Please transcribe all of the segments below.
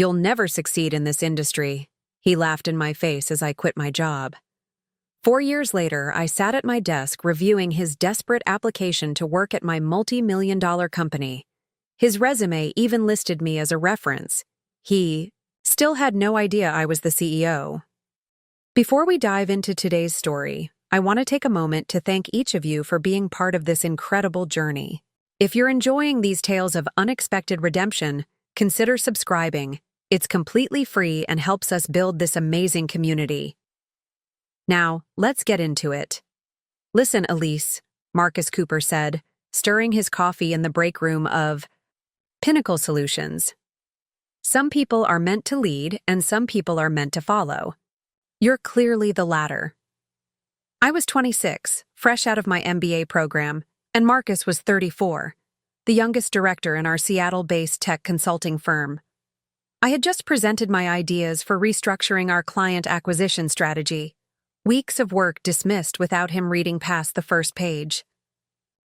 You'll never succeed in this industry. He laughed in my face as I quit my job. 4 years later, I sat at my desk reviewing his desperate application to work at my multi-million-dollar company. His resume even listed me as a reference. He still had no idea I was the CEO. Before we dive into today's story, I want to take a moment to thank each of you for being part of this incredible journey. If you're enjoying these tales of unexpected redemption, consider subscribing. It's completely free and helps us build this amazing community. Now, let's get into it. Listen, Elise, Marcus Cooper said, stirring his coffee in the break room of Pinnacle Solutions. Some people are meant to lead and some people are meant to follow. You're clearly the latter. I was 26, fresh out of my MBA program, and Marcus was 34, the youngest director in our Seattle-based tech consulting firm. I had just presented my ideas for restructuring our client acquisition strategy. Weeks of work dismissed without him reading past the first page.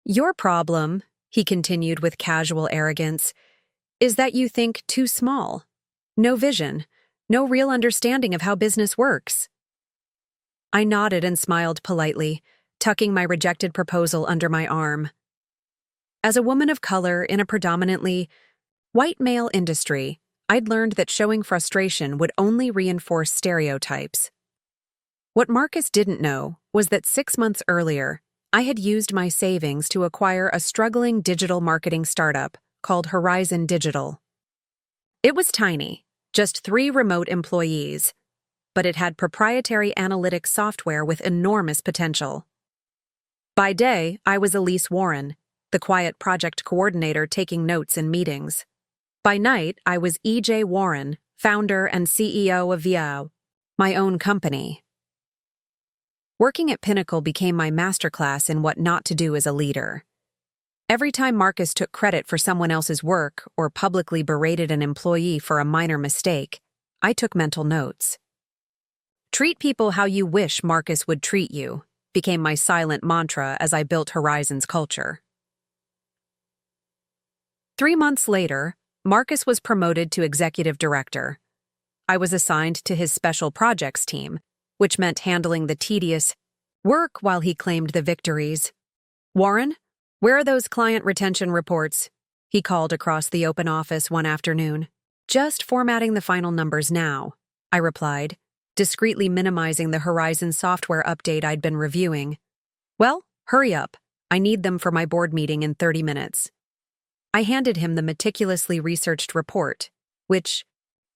Your problem, he continued with casual arrogance, is that you think too small. No vision, no real understanding of how business works. I nodded and smiled politely, tucking my rejected proposal under my arm. As a woman of color in a predominantly white male industry, I'd learned that showing frustration would only reinforce stereotypes. What Marcus didn't know was that 6 months earlier, I had used my savings to acquire a struggling digital marketing startup called Horizon Digital. It was tiny, just 3 remote employees, but it had proprietary analytics software with enormous potential. By day, I was Elise Warren, the quiet project coordinator taking notes in meetings. By night, I was E.J. Warren, founder and CEO of VIAO, my own company. Working at Pinnacle became my masterclass in what not to do as a leader. Every time Marcus took credit for someone else's work or publicly berated an employee for a minor mistake, I took mental notes. Treat people how you wish Marcus would treat you became my silent mantra as I built Horizon's culture. 3 months later, Marcus was promoted to executive director. I was assigned to his special projects team, which meant handling the tedious work while he claimed the victories. Warren, where are those client retention reports? He called across the open office one afternoon. Just formatting the final numbers now, I replied, discreetly minimizing the Horizon software update I'd been reviewing. Well, hurry up. I need them for my board meeting in 30 minutes. I handed him the meticulously researched report, which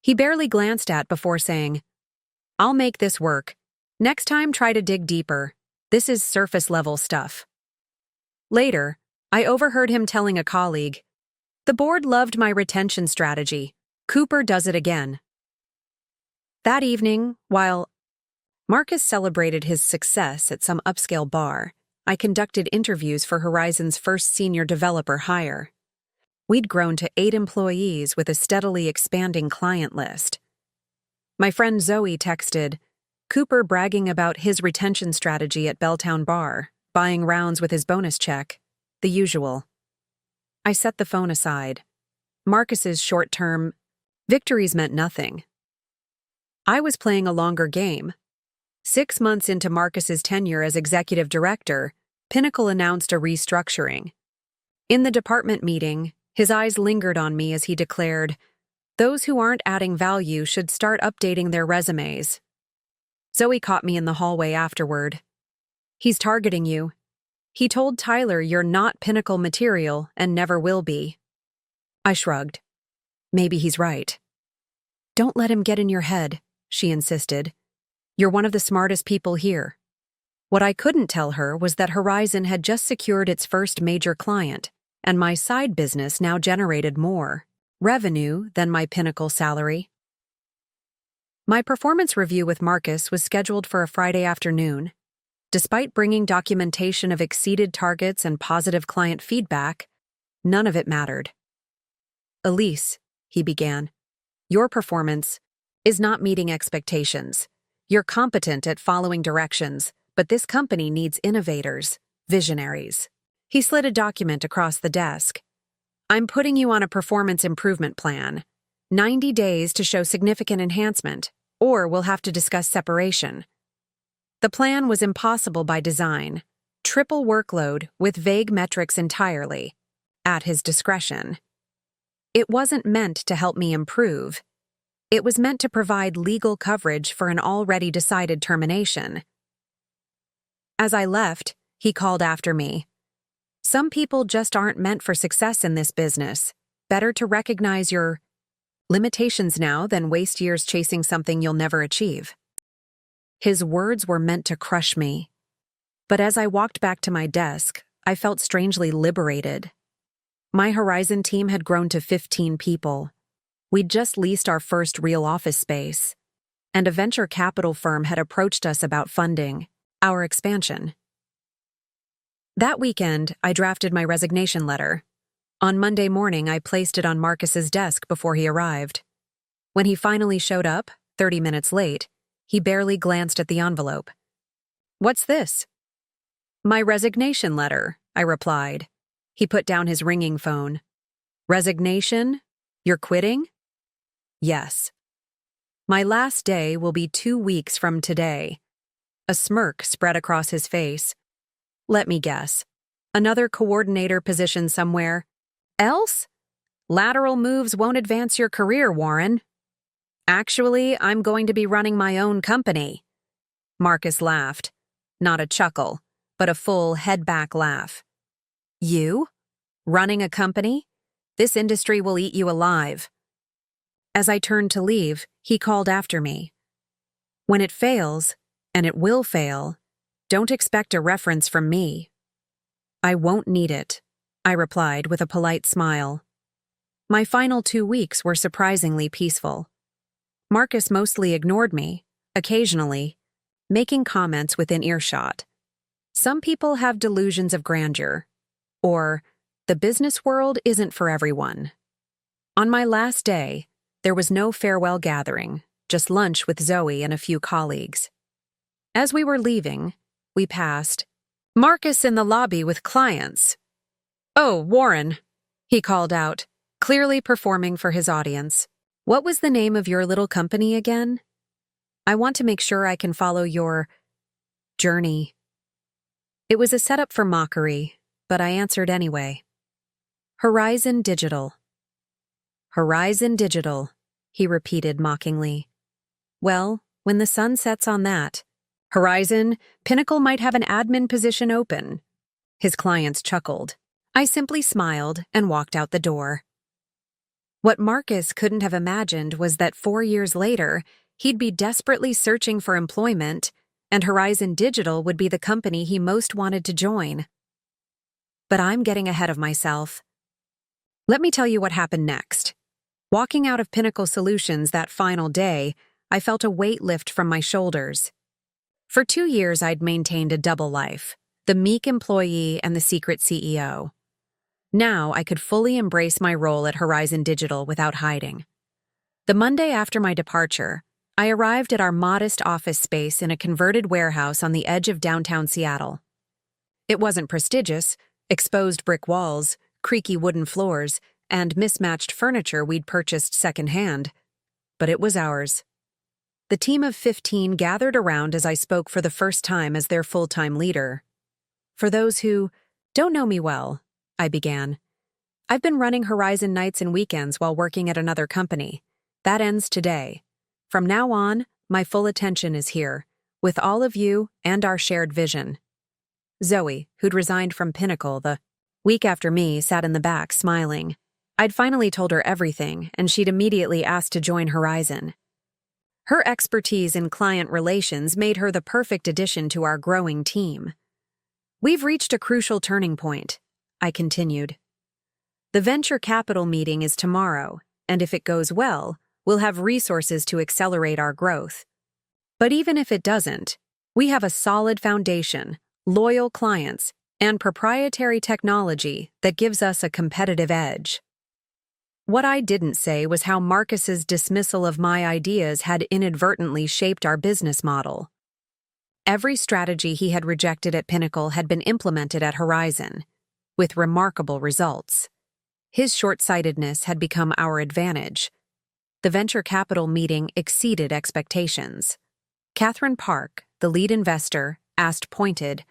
he barely glanced at before saying, I'll make this work. Next time, try to dig deeper. This is surface-level stuff. Later, I overheard him telling a colleague, the board loved my retention strategy. Cooper does it again. That evening, while Marcus celebrated his success at some upscale bar, I conducted interviews for Horizon's first senior developer hire. We'd grown to 8 employees with a steadily expanding client list. My friend Zoe texted, Cooper bragging about his retention strategy at Belltown Bar, buying rounds with his bonus check, the usual. I set the phone aside. Marcus's short-term victories meant nothing. I was playing a longer game. 6 months into Marcus's tenure as executive director, Pinnacle announced a restructuring. In the department meeting, his eyes lingered on me as he declared, those who aren't adding value should start updating their resumes. Zoe caught me in the hallway afterward. He's targeting you. He told Tyler you're not Pinnacle material and never will be. I shrugged. Maybe he's right. Don't let him get in your head, she insisted. You're one of the smartest people here. What I couldn't tell her was that Horizon had just secured its first major client, and my side business now generated more revenue than my Pinnacle salary. My performance review with Marcus was scheduled for a Friday afternoon. Despite bringing documentation of exceeded targets and positive client feedback, none of it mattered. Elise, he began, your performance is not meeting expectations. You're competent at following directions, but this company needs innovators, visionaries. He slid a document across the desk. I'm putting you on a performance improvement plan. 90 days to show significant enhancement, or we'll have to discuss separation. The plan was impossible by design. Triple workload with vague metrics entirely, at his discretion. It wasn't meant to help me improve. It was meant to provide legal coverage for an already decided termination. As I left, he called after me. Some people just aren't meant for success in this business. Better to recognize your limitations now than waste years chasing something you'll never achieve. His words were meant to crush me. But as I walked back to my desk, I felt strangely liberated. My Horizon team had grown to 15 people. We'd just leased our first real office space, and a venture capital firm had approached us about funding our expansion. That weekend, I drafted my resignation letter. On Monday morning, I placed it on Marcus's desk before he arrived. When he finally showed up, 30 minutes late, he barely glanced at the envelope. "What's this?" "My resignation letter," I replied. He put down his ringing phone. "Resignation? You're quitting?" "Yes. My last day will be 2 weeks from today." A smirk spread across his face. "Let me guess. Another coordinator position somewhere else? Lateral moves won't advance your career, Warren." "Actually, I'm going to be running my own company." Marcus laughed. Not a chuckle, but a full head-back laugh. "You? Running a company? This industry will eat you alive." As I turned to leave, he called after me. "When it fails, and it will fail, don't expect a reference from me." "I won't need it," I replied with a polite smile. My final 2 weeks were surprisingly peaceful. Marcus mostly ignored me, occasionally, making comments within earshot. Some people have delusions of grandeur, or the business world isn't for everyone. On my last day, there was no farewell gathering, just lunch with Zoe and a few colleagues. As we were leaving, we passed Marcus in the lobby with clients. "Oh, Warren," he called out, clearly performing for his audience. "What was the name of your little company again? I want to make sure I can follow your journey." It was a setup for mockery, but I answered anyway. "Horizon Digital." "Horizon Digital," he repeated mockingly. "Well, when the sun sets on that, Horizon, Pinnacle might have an admin position open." His clients chuckled. I simply smiled and walked out the door. What Marcus couldn't have imagined was that 4 years later, he'd be desperately searching for employment, and Horizon Digital would be the company he most wanted to join. But I'm getting ahead of myself. Let me tell you what happened next. Walking out of Pinnacle Solutions that final day, I felt a weight lift from my shoulders. For 2 years, I'd maintained a double life, the meek employee and the secret CEO. Now I could fully embrace my role at Horizon Digital without hiding. The Monday after my departure, I arrived at our modest office space in a converted warehouse on the edge of downtown Seattle. It wasn't prestigious, exposed brick walls, creaky wooden floors, and mismatched furniture we'd purchased secondhand, but it was ours. The team of 15 gathered around as I spoke for the first time as their full-time leader. "For those who don't know me well," I began, "I've been running Horizon nights and weekends while working at another company. That ends today. From now on, my full attention is here, with all of you and our shared vision." Zoe, who'd resigned from Pinnacle the week after me, sat in the back, smiling. I'd finally told her everything, and she'd immediately asked to join Horizon. Her expertise in client relations made her the perfect addition to our growing team. "We've reached a crucial turning point," I continued. "The venture capital meeting is tomorrow, and if it goes well, we'll have resources to accelerate our growth. But even if it doesn't, we have a solid foundation, loyal clients, and proprietary technology that gives us a competitive edge." What I didn't say was how Marcus's dismissal of my ideas had inadvertently shaped our business model. Every strategy he had rejected at Pinnacle had been implemented at Horizon, with remarkable results. His short-sightedness had become our advantage. The venture capital meeting exceeded expectations. Catherine Park, the lead investor, asked pointed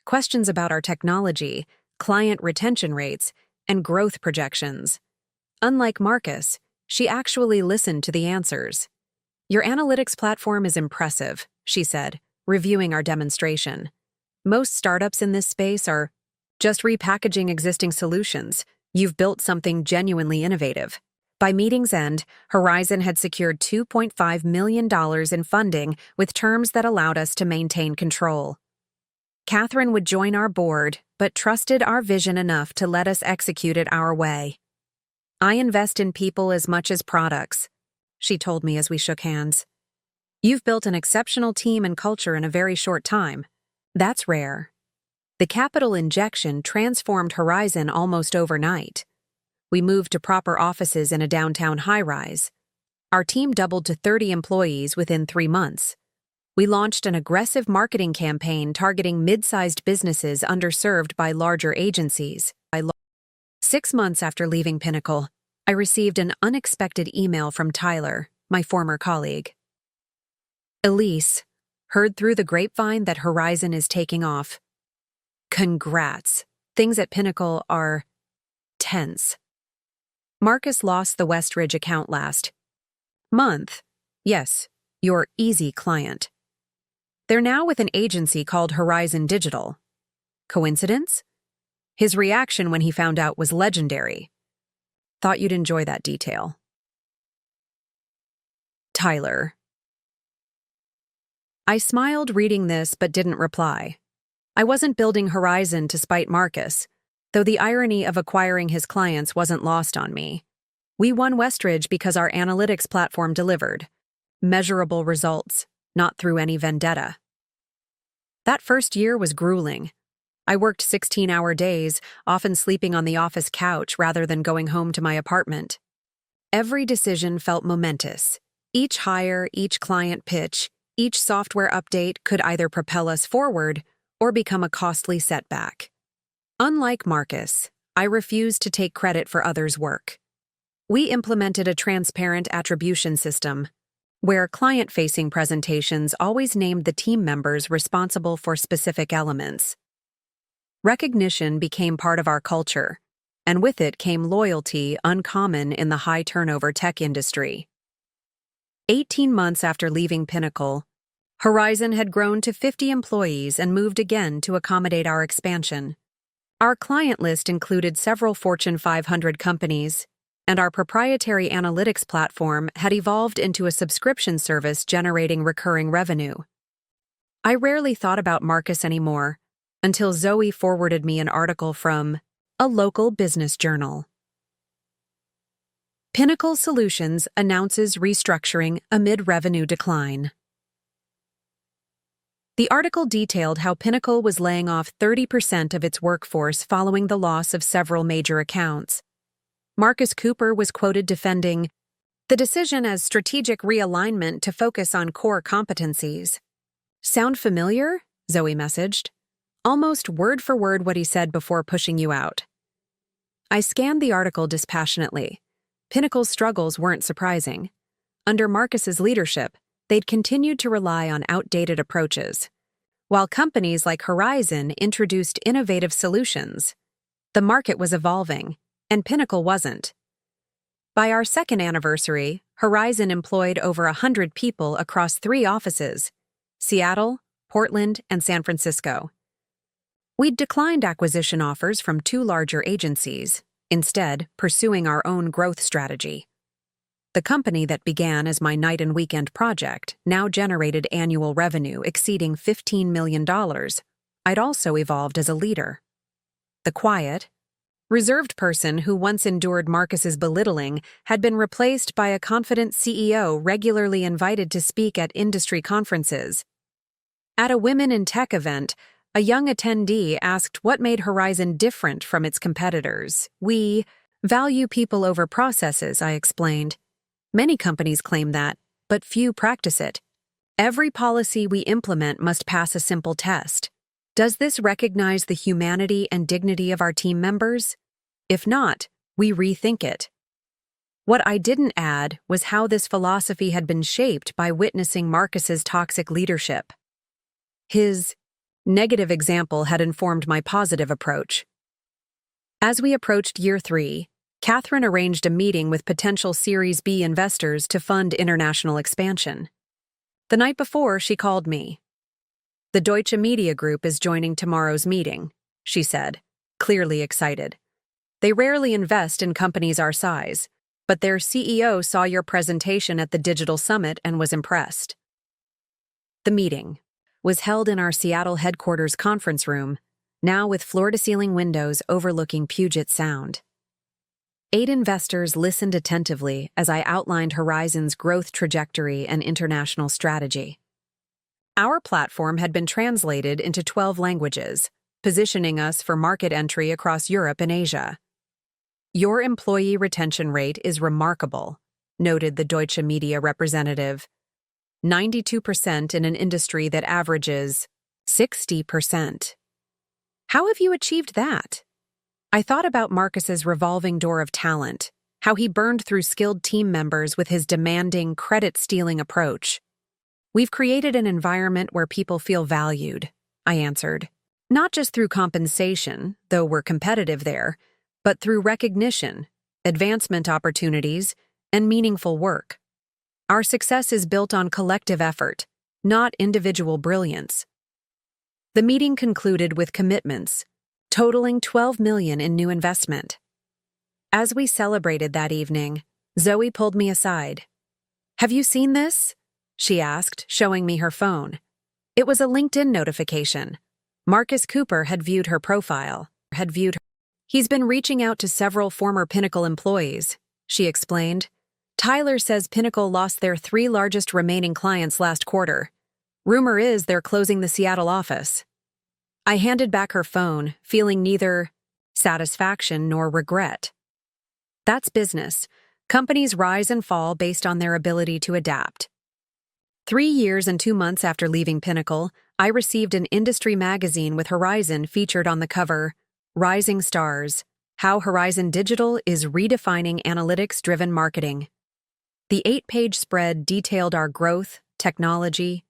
questions about our technology, client retention rates, and growth projections. Unlike Marcus, she actually listened to the answers. "Your analytics platform is impressive," she said, reviewing our demonstration. "Most startups in this space are just repackaging existing solutions. You've built something genuinely innovative." By meeting's end, Horizon had secured $2.5 million in funding with terms that allowed us to maintain control. Catherine would join our board, but trusted our vision enough to let us execute it our way. "I invest in people as much as products," she told me as we shook hands. "You've built an exceptional team and culture in a very short time. That's rare." The capital injection transformed Horizon almost overnight. We moved to proper offices in a downtown high-rise. Our team doubled to 30 employees within 3 months. We launched an aggressive marketing campaign targeting mid-sized businesses underserved by larger agencies. 6 months after leaving Pinnacle, I received an unexpected email from Tyler, my former colleague. "Elise, heard through the grapevine that Horizon is taking off. Congrats. Things at Pinnacle are tense. Marcus lost the Westridge account last month. Yes, your easy client. They're now with an agency called Horizon Digital. Coincidence? His reaction when he found out was legendary. Thought you'd enjoy that detail. Tyler." I smiled reading this but didn't reply. I wasn't building Horizon to spite Marcus, though the irony of acquiring his clients wasn't lost on me. We won Westridge because our analytics platform delivered measurable results, not through any vendetta. That first year was grueling. I worked 16-hour days, often sleeping on the office couch rather than going home to my apartment. Every decision felt momentous. Each hire, each client pitch, each software update could either propel us forward or become a costly setback. Unlike Marcus, I refused to take credit for others' work. We implemented a transparent attribution system, where client-facing presentations always named the team members responsible for specific elements. Recognition became part of our culture, and with it came loyalty uncommon in the high-turnover tech industry. 18 months after leaving Pinnacle, Horizon had grown to 50 employees and moved again to accommodate our expansion. Our client list included several Fortune 500 companies, and our proprietary analytics platform had evolved into a subscription service generating recurring revenue. I rarely thought about Marcus anymore, until Zoe forwarded me an article from a local business journal. Pinnacle Solutions announces restructuring amid revenue decline. The article detailed how Pinnacle was laying off 30% of its workforce following the loss of several major accounts. Marcus Cooper was quoted defending the decision as strategic realignment to focus on core competencies. "Sound familiar?" Zoe messaged. "Almost word for word what he said before pushing you out." I scanned the article dispassionately. Pinnacle's struggles weren't surprising. Under Marcus's leadership, they'd continued to rely on outdated approaches. While companies like Horizon introduced innovative solutions, the market was evolving, and Pinnacle wasn't. By our second anniversary, Horizon employed over 100 people across 3 offices: Seattle, Portland, and San Francisco. We'd declined acquisition offers from 2 larger agencies, instead pursuing our own growth strategy. The company that began as my night and weekend project now generated annual revenue exceeding $15 million. I'd also evolved as a leader. The quiet, reserved person who once endured Marcus's belittling had been replaced by a confident CEO regularly invited to speak at industry conferences. At a Women in Tech event, a young attendee asked what made Horizon different from its competitors. "We value people over processes," I explained. "Many companies claim that, but few practice it. Every policy we implement must pass a simple test. Does this recognize the humanity and dignity of our team members? If not, we rethink it." What I didn't add was how this philosophy had been shaped by witnessing Marcus's toxic leadership. His negative example had informed my positive approach. As we approached year 3, Catherine arranged a meeting with potential Series B investors to fund international expansion. The night before, she called me. "The Deutsche Media Group is joining tomorrow's meeting," she said, clearly excited. "They rarely invest in companies our size, but their CEO saw your presentation at the Digital Summit and was impressed." The meeting was held in our Seattle headquarters conference room, now with floor-to-ceiling windows overlooking Puget Sound. 8 investors listened attentively as I outlined Horizon's growth trajectory and international strategy. Our platform had been translated into 12 languages, positioning us for market entry across Europe and Asia. "Your employee retention rate is remarkable," noted the Deutsche Media representative. 92% in an industry that averages 60%. "How have you achieved that?" I thought about Marcus's revolving door of talent, how he burned through skilled team members with his demanding, credit-stealing approach. "We've created an environment where people feel valued," I answered. "Not just through compensation, though we're competitive there, but through recognition, advancement opportunities, and meaningful work. Our success is built on collective effort, not individual brilliance." The meeting concluded with commitments, totaling $12 million in new investment. As we celebrated that evening, Zoe pulled me aside. "Have you seen this?" she asked, showing me her phone. It was a LinkedIn notification. Marcus Cooper had viewed her profile. "He's been reaching out to several former Pinnacle employees," she explained. "Tyler says Pinnacle lost their 3 largest remaining clients last quarter. Rumor is they're closing the Seattle office." I handed back her phone, feeling neither satisfaction nor regret. That's business. Companies rise and fall based on their ability to adapt. 3 years and 2 months after leaving Pinnacle, I received an industry magazine with Horizon featured on the cover, "Rising Stars: How Horizon Digital is Redefining Analytics-Driven Marketing." The 8-page spread detailed our growth, technology,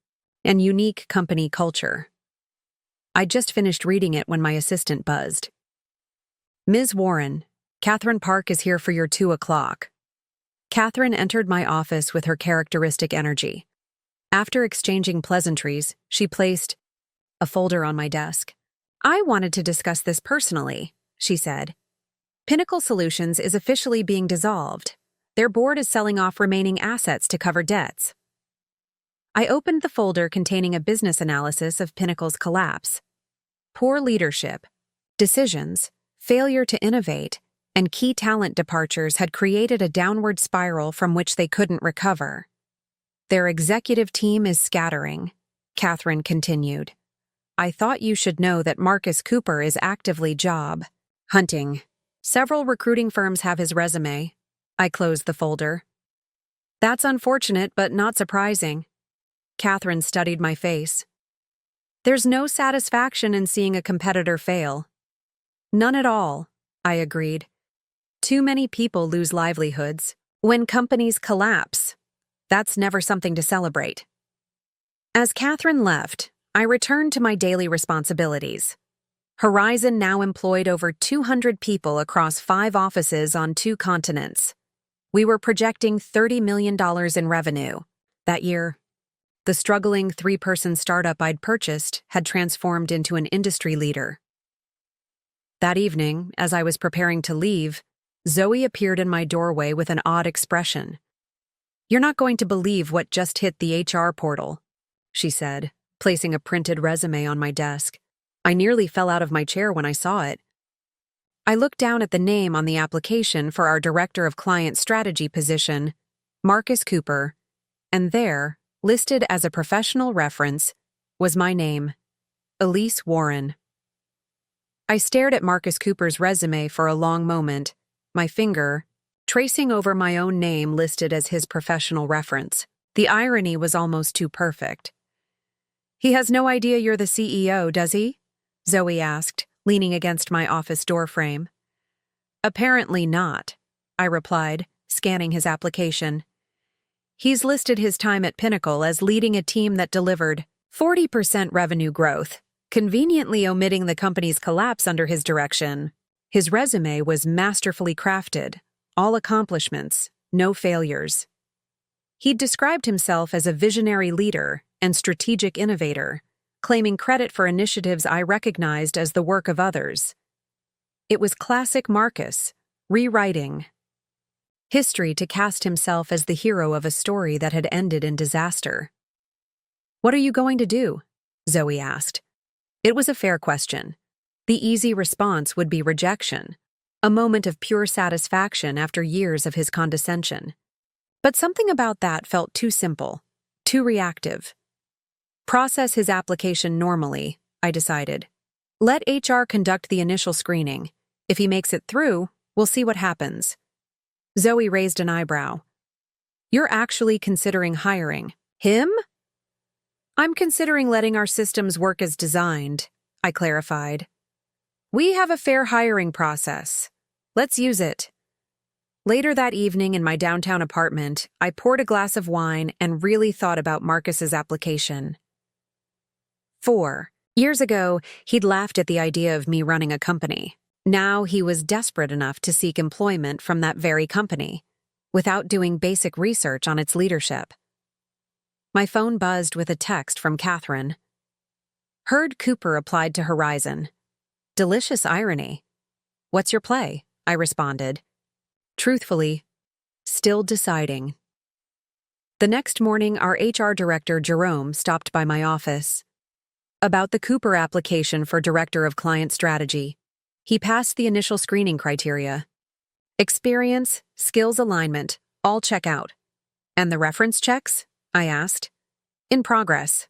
and unique company culture. I just finished reading it when my assistant buzzed. "Ms. Warren, Catherine Park is here for your 2 o'clock. Catherine entered my office with her characteristic energy. After exchanging pleasantries, she placed a folder on my desk. "I wanted to discuss this personally," she said. "Pinnacle Solutions is officially being dissolved. Their board is selling off remaining assets to cover debts." I opened the folder containing a business analysis of Pinnacle's collapse. Poor leadership, decisions, failure to innovate, and key talent departures had created a downward spiral from which they couldn't recover. "Their executive team is scattering," Catherine continued. "I thought you should know that Marcus Cooper is actively job hunting. Several recruiting firms have his resume." I closed the folder. "That's unfortunate, but not surprising." Catherine studied my face. "There's no satisfaction in seeing a competitor fail." "None at all," I agreed. "Too many people lose livelihoods. When companies collapse, that's never something to celebrate." As Catherine left, I returned to my daily responsibilities. Horizon now employed over 200 people across 5 offices on 2 continents. We were projecting $30 million in revenue. That year, the struggling 3-person startup I'd purchased had transformed into an industry leader. That evening, as I was preparing to leave, Zoe appeared in my doorway with an odd expression. "You're not going to believe what just hit the HR portal," she said, placing a printed resume on my desk. I nearly fell out of my chair when I saw it. I looked down at the name on the application for our Director of Client Strategy position, Marcus Cooper, and there, listed as a professional reference, was my name, Elise Warren. I stared at Marcus Cooper's resume for a long moment, my finger tracing over my own name listed as his professional reference. The irony was almost too perfect. "He has no idea you're the CEO, does he?" Zoe asked, leaning against my office doorframe. "Apparently not," I replied, scanning his application. He's listed his time at Pinnacle as leading a team that delivered 40% revenue growth, conveniently omitting the company's collapse under his direction. His resume was masterfully crafted, all accomplishments, no failures. He'd described himself as a visionary leader and strategic innovator, claiming credit for initiatives I recognized as the work of others. It was classic Marcus, rewriting history to cast himself as the hero of a story that had ended in disaster. "What are you going to do?" Zoe asked. It was a fair question. The easy response would be rejection, a moment of pure satisfaction after years of his condescension. But something about that felt too simple, too reactive. Process his application normally, I decided. Let HR conduct the initial screening. If he makes it through, we'll see what happens. Zoe raised an eyebrow. "You're actually considering hiring him?" "I'm considering letting our systems work as designed," I clarified. "We have a fair hiring process. Let's use it." Later that evening in my downtown apartment, I poured a glass of wine and really thought about Marcus's application. 4 years ago, he'd laughed at the idea of me running a company. Now he was desperate enough to seek employment from that very company, without doing basic research on its leadership. My phone buzzed with a text from Catherine. "Heard Cooper applied to Horizon." Delicious irony. "What's your play?" I responded. Truthfully, still deciding. The next morning, our HR director, Jerome, stopped by my office. About the Cooper application for Director of Client Strategy. He passed the initial screening criteria. Experience, skills alignment, all check out. "And the reference checks?" I asked. "In progress.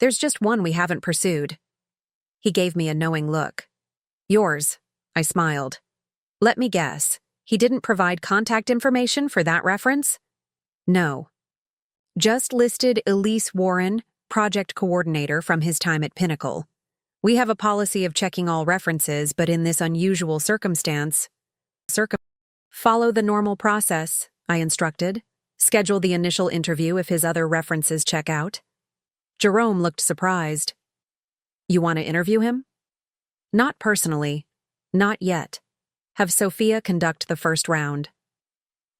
There's just one we haven't pursued." He gave me a knowing look. "Yours," I smiled. "Let me guess. He didn't provide contact information for that reference?" "No. Just listed Elise Warren, project coordinator from his time at Pinnacle. We have a policy of checking all references, but in this unusual circumstance, follow the normal process," I instructed. "Schedule the initial interview if his other references check out." Jerome looked surprised. "You want to interview him?" "Not personally. Not yet. Have Sophia conduct the first round."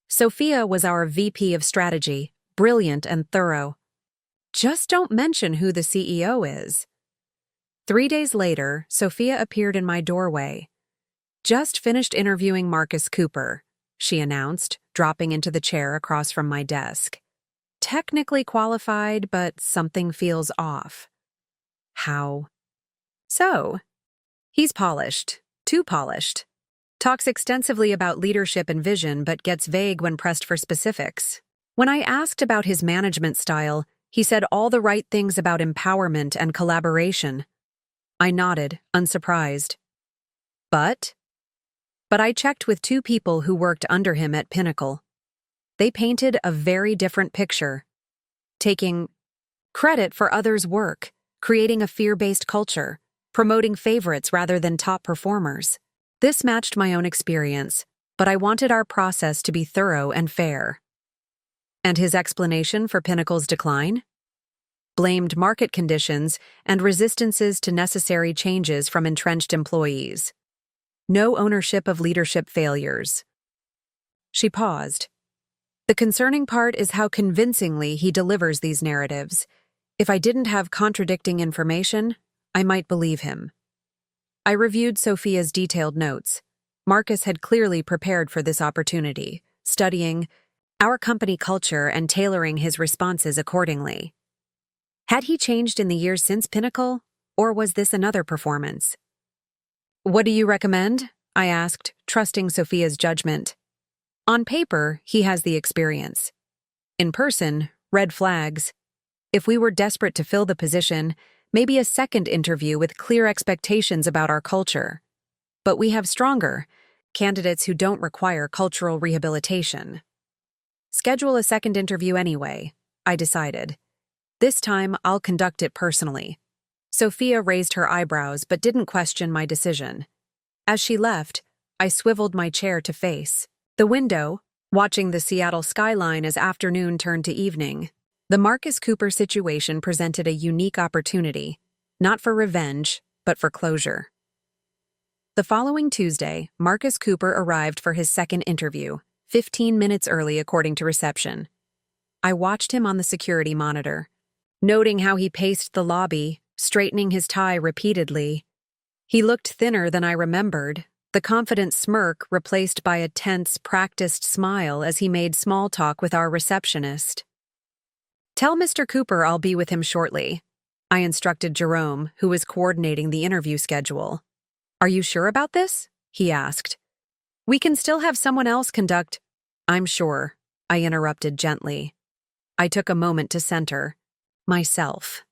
Sophia was our VP of Strategy, brilliant and thorough. Just don't mention who the CEO is. 3 days later, Sophia appeared in my doorway. "Just finished interviewing Marcus Cooper," she announced, dropping into the chair across from my desk. "Technically qualified, but something feels off." "How?" "So, he's polished, too polished. Talks extensively about leadership and vision, but gets vague when pressed for specifics. When I asked about his management style, he said all the right things about empowerment and collaboration." I nodded, unsurprised. But I checked with 2 people who worked under him at Pinnacle. They painted a very different picture, taking credit for others' work, creating a fear-based culture, promoting favorites rather than top performers. This matched my own experience, but I wanted our process to be thorough and fair. And his explanation for Pinnacle's decline? Blamed market conditions and resistances to necessary changes from entrenched employees. No ownership of leadership failures. She paused. "The concerning part is how convincingly he delivers these narratives. If I didn't have contradicting information, I might believe him." I reviewed Sophia's detailed notes. Marcus had clearly prepared for this opportunity, studying our company culture and tailoring his responses accordingly. Had he changed in the years since Pinnacle, or was this another performance? "What do you recommend?" I asked, trusting Sophia's judgment. On paper, he has the experience. In person, red flags. If we were desperate to fill the position, maybe a second interview with clear expectations about our culture. But we have stronger candidates who don't require cultural rehabilitation. Schedule a second interview anyway, I decided. This time, I'll conduct it personally. Sophia raised her eyebrows but didn't question my decision. As she left, I swiveled my chair to face the window, watching the Seattle skyline as afternoon turned to evening. The Marcus Cooper situation presented a unique opportunity, not for revenge, but for closure. The following Tuesday, Marcus Cooper arrived for his second interview, 15 minutes early according to reception. I watched him on the security monitor, noting how he paced the lobby, straightening his tie repeatedly. He looked thinner than I remembered, the confident smirk replaced by a tense, practiced smile as he made small talk with our receptionist. "Tell Mr. Cooper I'll be with him shortly," I instructed Jerome, who was coordinating the interview schedule. "Are you sure about this?" he asked. "We can still have someone else conduct—" "I'm sure," I interrupted gently. I took a moment to center myself.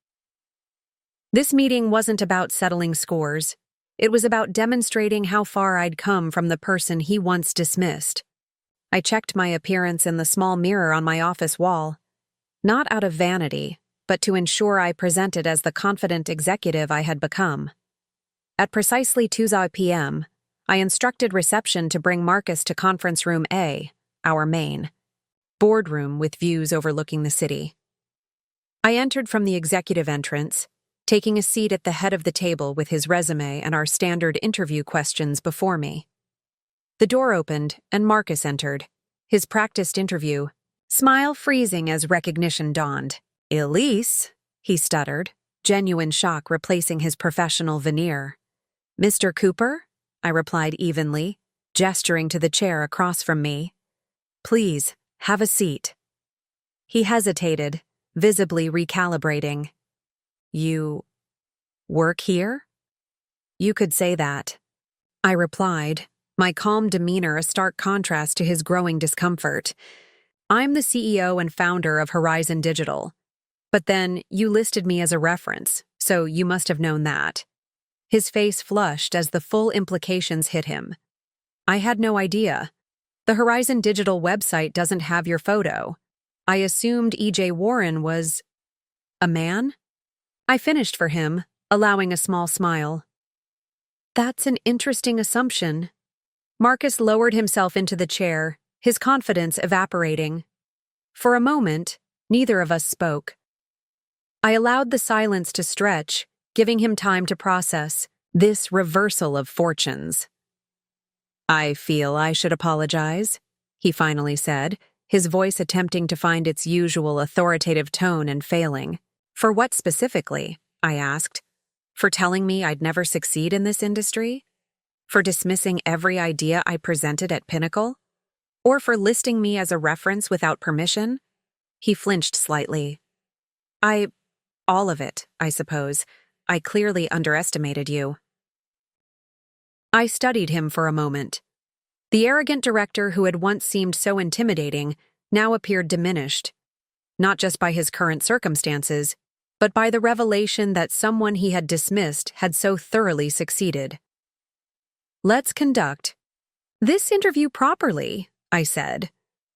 This meeting wasn't about settling scores. It was about demonstrating how far I'd come from the person he once dismissed. I checked my appearance in the small mirror on my office wall, not out of vanity, but to ensure I presented as the confident executive I had become. At precisely 2 p.m., I instructed reception to bring Marcus to Conference Room A, our main boardroom with views overlooking the city. I entered from the executive entrance, taking a seat at the head of the table with his resume and our standard interview questions before me. The door opened and Marcus entered, his practiced interview smile freezing as recognition dawned. "Elise," he stuttered, genuine shock replacing his professional veneer. "Mr. Cooper?" I replied evenly, gesturing to the chair across from me. "Please, have a seat." He hesitated, visibly recalibrating. "You work here?" "You could say that," I replied, my calm demeanor a stark contrast to his growing discomfort. "I'm the CEO and founder of Horizon Digital. But then you listed me as a reference, so you must have known that." His face flushed as the full implications hit him. "I had no idea. The Horizon Digital website doesn't have your photo. I assumed E.J. Warren was a man?" I finished for him, allowing a small smile. "That's an interesting assumption." Marcus lowered himself into the chair, his confidence evaporating. For a moment, neither of us spoke. I allowed the silence to stretch, giving him time to process this reversal of fortunes. "I feel I should apologize," he finally said, his voice attempting to find its usual authoritative tone and failing. "For what specifically?" I asked. "For telling me I'd never succeed in this industry? For dismissing every idea I presented at Pinnacle? Or for listing me as a reference without permission?" He flinched slightly. All of it, I suppose. I clearly underestimated you." I studied him for a moment. The arrogant director who had once seemed so intimidating now appeared diminished, not just by his current circumstances, but by the revelation that someone he had dismissed had so thoroughly succeeded. "Let's conduct this interview properly," I said,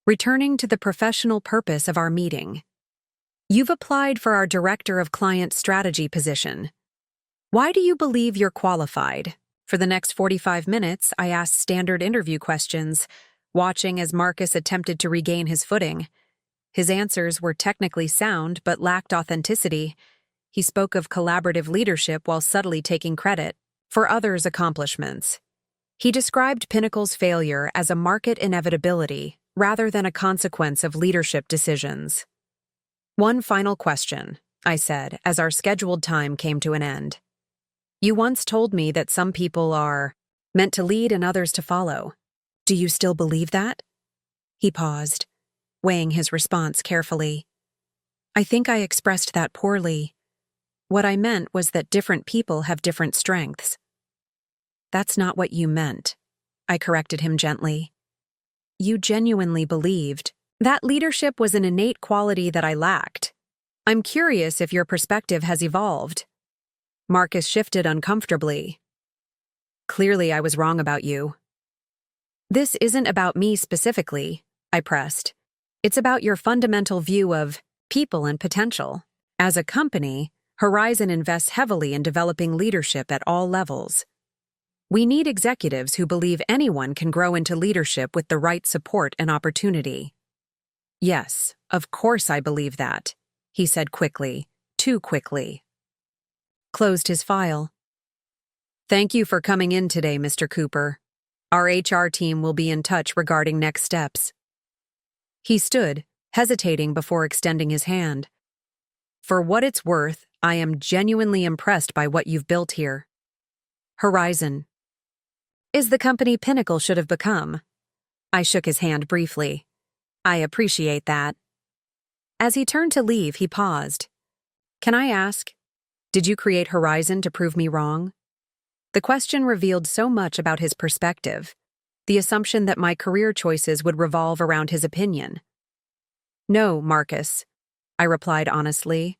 returning to the professional purpose of our meeting. "You've applied for our Director of Client Strategy position. Why do you believe you're qualified?" For the next 45 minutes, I asked standard interview questions, watching as Marcus attempted to regain his footing. His answers were technically sound but lacked authenticity. He spoke of collaborative leadership while subtly taking credit for others' accomplishments. He described Pinnacle's failure as a market inevitability rather than a consequence of leadership decisions. "One final question," I said as our scheduled time came to an end. "You once told me that some people are meant to lead and others to follow. Do you still believe that?" He paused, weighing his response carefully. "I think I expressed that poorly. What I meant was that different people have different strengths." "That's not what you meant," I corrected him gently. "You genuinely believed that leadership was an innate quality that I lacked. I'm curious if your perspective has evolved." Marcus shifted uncomfortably. "Clearly I was wrong about you." "This isn't about me specifically," I pressed. "It's about your fundamental view of people and potential. As a company, Horizon invests heavily in developing leadership at all levels." We need executives who believe anyone can grow into leadership with the right support and opportunity. Yes, of course I believe that, he said quickly, too quickly. Closed his file. Thank you for coming in today, Mr. Cooper. Our HR team will be in touch regarding next steps. He stood, hesitating before extending his hand. For what it's worth, I am genuinely impressed by what you've built here. Horizon is the company Pinnacle should have become. I shook his hand briefly. I appreciate that. As he turned to leave, he paused. Can I ask, did you create Horizon to prove me wrong? The question revealed so much about his perspective, the assumption that my career choices would revolve around his opinion. No, Marcus, I replied honestly.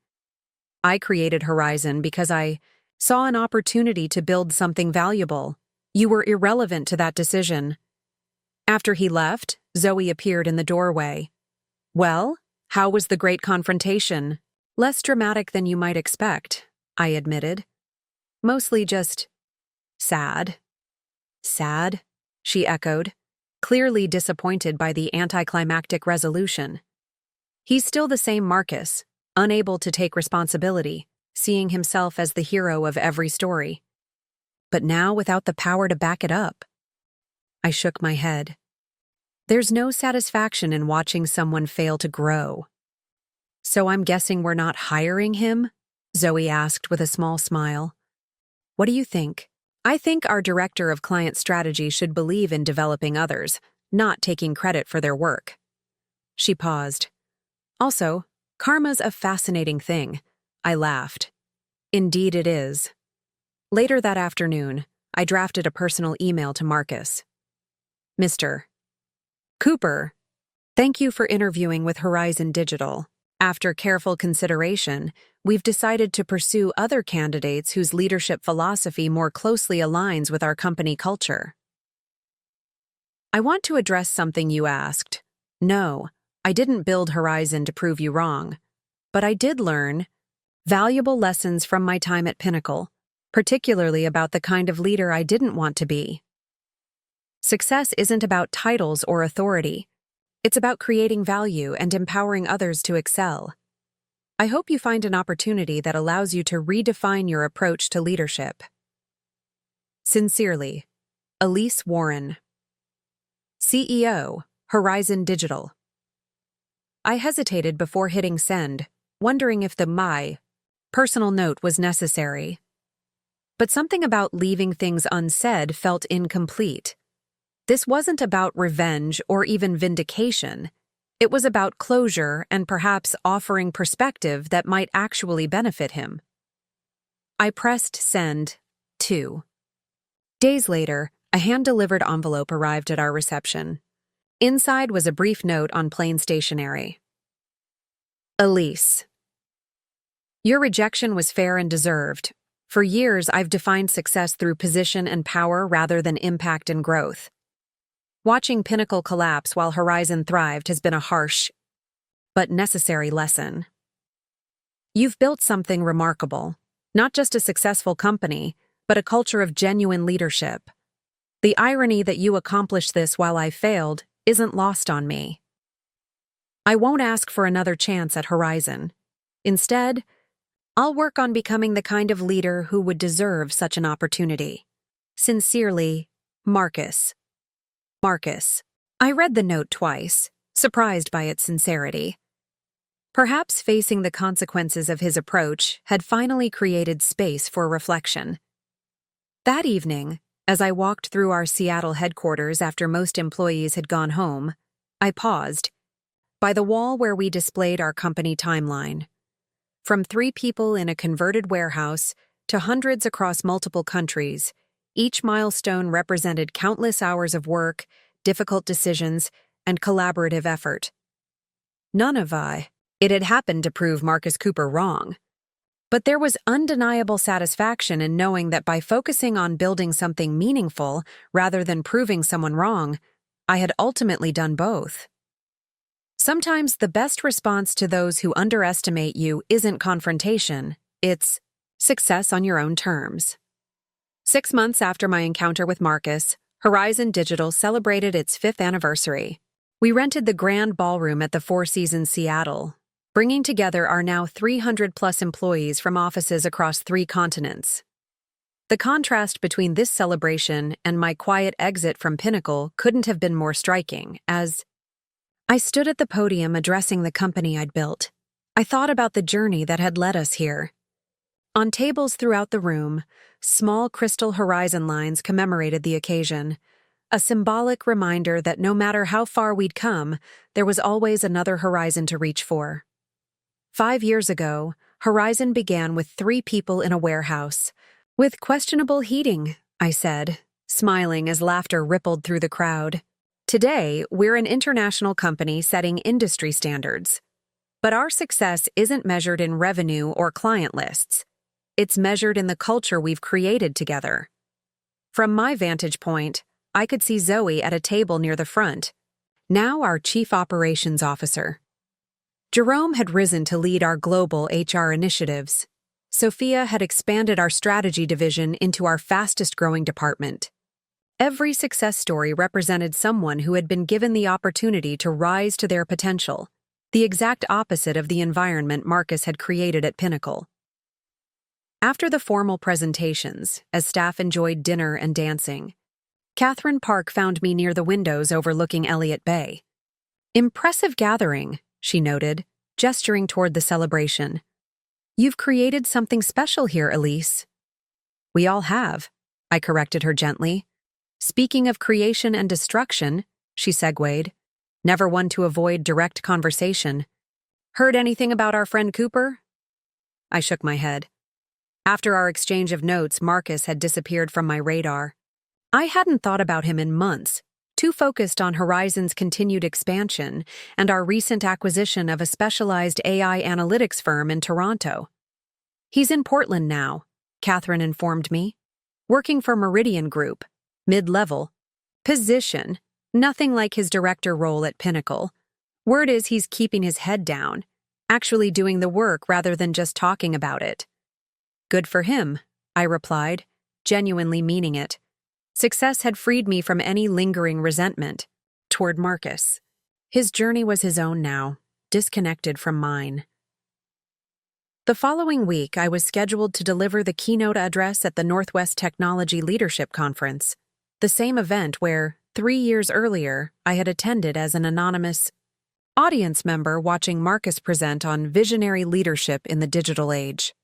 I created Horizon because I saw an opportunity to build something valuable. You were irrelevant to that decision. After he left, Zoe appeared in the doorway. Well, how was the great confrontation? Less dramatic than you might expect, I admitted. Mostly just sad. Sad? She echoed, clearly disappointed by the anticlimactic resolution. He's still the same Marcus, unable to take responsibility, seeing himself as the hero of every story. But now without the power to back it up. I shook my head. There's no satisfaction in watching someone fail to grow. So I'm guessing we're not hiring him? Zoe asked with a small smile. What do you think? I think our director of client strategy should believe in developing others, not taking credit for their work. She paused. Also, karma's a fascinating thing. I laughed. Indeed it is. Later that afternoon, I drafted a personal email to Marcus. Mr. Cooper, thank you for interviewing with Horizon Digital. After careful consideration, we've decided to pursue other candidates whose leadership philosophy more closely aligns with our company culture. I want to address something you asked. No, I didn't build Horizon to prove you wrong, but I did learn valuable lessons from my time at Pinnacle, particularly about the kind of leader I didn't want to be. Success isn't about titles or authority. It's about creating value and empowering others to excel. I hope you find an opportunity that allows you to redefine your approach to leadership. Sincerely, Elise Warren, CEO, Horizon Digital. I hesitated before hitting send, wondering if the my personal note was necessary. But something about leaving things unsaid felt incomplete. This wasn't about revenge or even vindication. It was about closure and perhaps offering perspective that might actually benefit him. I pressed send, too. Days later, a hand-delivered envelope arrived at our reception. Inside was a brief note on plain stationery. Elise. Your rejection was fair and deserved. For years, I've defined success through position and power rather than impact and growth. Watching Pinnacle collapse while Horizon thrived has been a harsh, but necessary lesson. You've built something remarkable, not just a successful company, but a culture of genuine leadership. The irony that you accomplished this while I failed isn't lost on me. I won't ask for another chance at Horizon. Instead, I'll work on becoming the kind of leader who would deserve such an opportunity. Sincerely, Marcus. Marcus. I read the note twice, surprised by its sincerity. Perhaps facing the consequences of his approach had finally created space for reflection. That evening, as I walked through our Seattle headquarters after most employees had gone home, I paused by the wall where we displayed our company timeline. From 3 people in a converted warehouse to hundreds across multiple countries, each milestone represented countless hours of work, difficult decisions, and collaborative effort. None of it had happened to prove Marcus Cooper wrong. But there was undeniable satisfaction in knowing that by focusing on building something meaningful rather than proving someone wrong, I had ultimately done both. Sometimes the best response to those who underestimate you isn't confrontation, it's success on your own terms. 6 months after my encounter with Marcus, Horizon Digital celebrated its 5th anniversary. We rented the Grand Ballroom at the Four Seasons Seattle, bringing together our now 300-plus employees from offices across 3 continents. The contrast between this celebration and my quiet exit from Pinnacle couldn't have been more striking, as I stood at the podium addressing the company I'd built. I thought about the journey that had led us here. On tables throughout the room, small crystal horizon lines commemorated the occasion, a symbolic reminder that no matter how far we'd come, there was always another horizon to reach for. 5 years ago, Horizon began with 3 people in a warehouse. With questionable heating, I said, smiling as laughter rippled through the crowd. Today, we're an international company setting industry standards. But our success isn't measured in revenue or client lists. It's measured in the culture we've created together. From my vantage point, I could see Zoe at a table near the front, now our Chief Operations Officer. Jerome had risen to lead our global HR initiatives. Sophia had expanded our strategy division into our fastest-growing department. Every success story represented someone who had been given the opportunity to rise to their potential, the exact opposite of the environment Marcus had created at Pinnacle. After the formal presentations, as staff enjoyed dinner and dancing, Catherine Park found me near the windows overlooking Elliott Bay. "Impressive gathering," she noted, gesturing toward the celebration. "You've created something special here, Elise." "We all have," I corrected her gently. "Speaking of creation and destruction," she segued, never one to avoid direct conversation. "Heard anything about our friend Cooper?" I shook my head. After our exchange of notes, Marcus had disappeared from my radar. I hadn't thought about him in months, too focused on Horizon's continued expansion and our recent acquisition of a specialized AI analytics firm in Toronto. "He's in Portland now," Catherine informed me, "working for Meridian Group, mid-level. Position, nothing like his director role at Pinnacle. Word is he's keeping his head down, actually doing the work rather than just talking about it." "Good for him," I replied, genuinely meaning it. Success had freed me from any lingering resentment toward Marcus. His journey was his own now, disconnected from mine. The following week, I was scheduled to deliver the keynote address at the Northwest Technology Leadership Conference, the same event where, 3 years earlier, I had attended as an anonymous audience member watching Marcus present on visionary leadership in the digital age.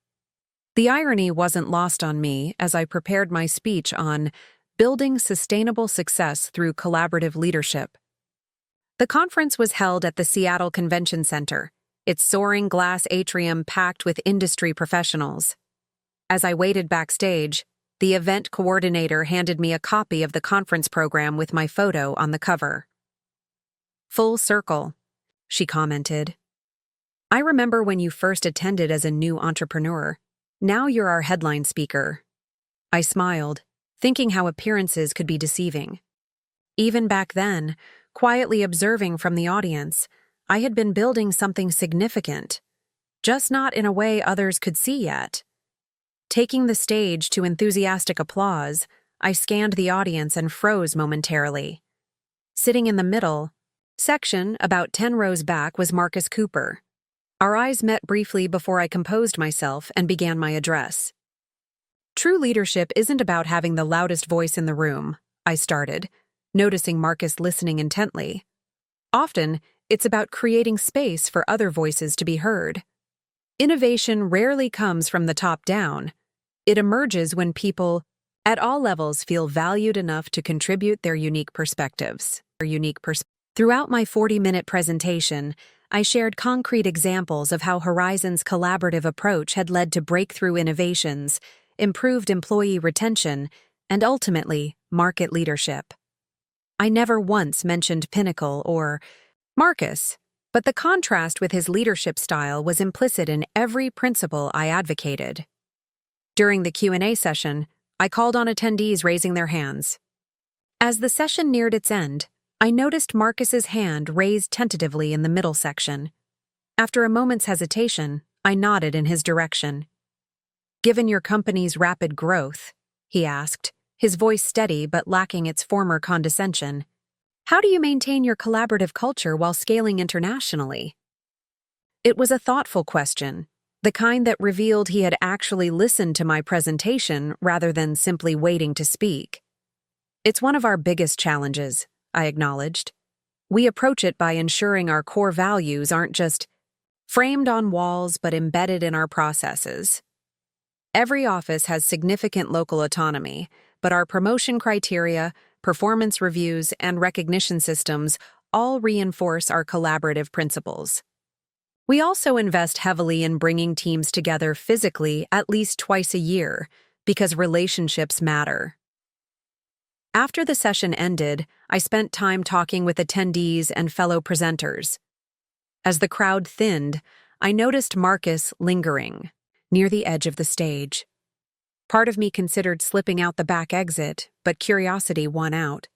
The irony wasn't lost on me as I prepared my speech on building sustainable success through collaborative leadership. The conference was held at the Seattle Convention Center, its soaring glass atrium packed with industry professionals. As I waited backstage, the event coordinator handed me a copy of the conference program with my photo on the cover. "Full circle," she commented. "I remember when you first attended as a new entrepreneur. Now you're our headline speaker." I smiled, thinking how appearances could be deceiving. Even back then, quietly observing from the audience, I had been building something significant, just not in a way others could see yet. Taking the stage to enthusiastic applause, I scanned the audience and froze momentarily. Sitting in the middle section, about 10 rows back, was Marcus Cooper. Our eyes met briefly before I composed myself and began my address. "True leadership isn't about having the loudest voice in the room," I started, noticing Marcus listening intently. "Often, it's about creating space for other voices to be heard. Innovation rarely comes from the top down. It emerges when people, at all levels, feel valued enough to contribute their unique perspectives." Throughout my 40-minute presentation, I shared concrete examples of how Horizon's collaborative approach had led to breakthrough innovations, improved employee retention, and ultimately, market leadership. I never once mentioned Pinnacle or Marcus, but the contrast with his leadership style was implicit in every principle I advocated. During the Q&A session, I called on attendees raising their hands. As the session neared its end, I noticed Marcus's hand raised tentatively in the middle section. After a moment's hesitation, I nodded in his direction. "Given your company's rapid growth," he asked, his voice steady but lacking its former condescension. How do you maintain your collaborative culture while scaling internationally? It was a thoughtful question, the kind that revealed he had actually listened to my presentation rather than simply waiting to speak. It's one of our biggest challenges, I acknowledged. We approach it by ensuring our core values aren't just framed on walls but embedded in our processes. Every office has significant local autonomy, but our promotion criteria, performance reviews, and recognition systems all reinforce our collaborative principles. We also invest heavily in bringing teams together physically at least twice a year, because relationships matter. After the session ended, I spent time talking with attendees and fellow presenters. As the crowd thinned, I noticed Marcus lingering near the edge of the stage. Part of me considered slipping out the back exit, but curiosity won out.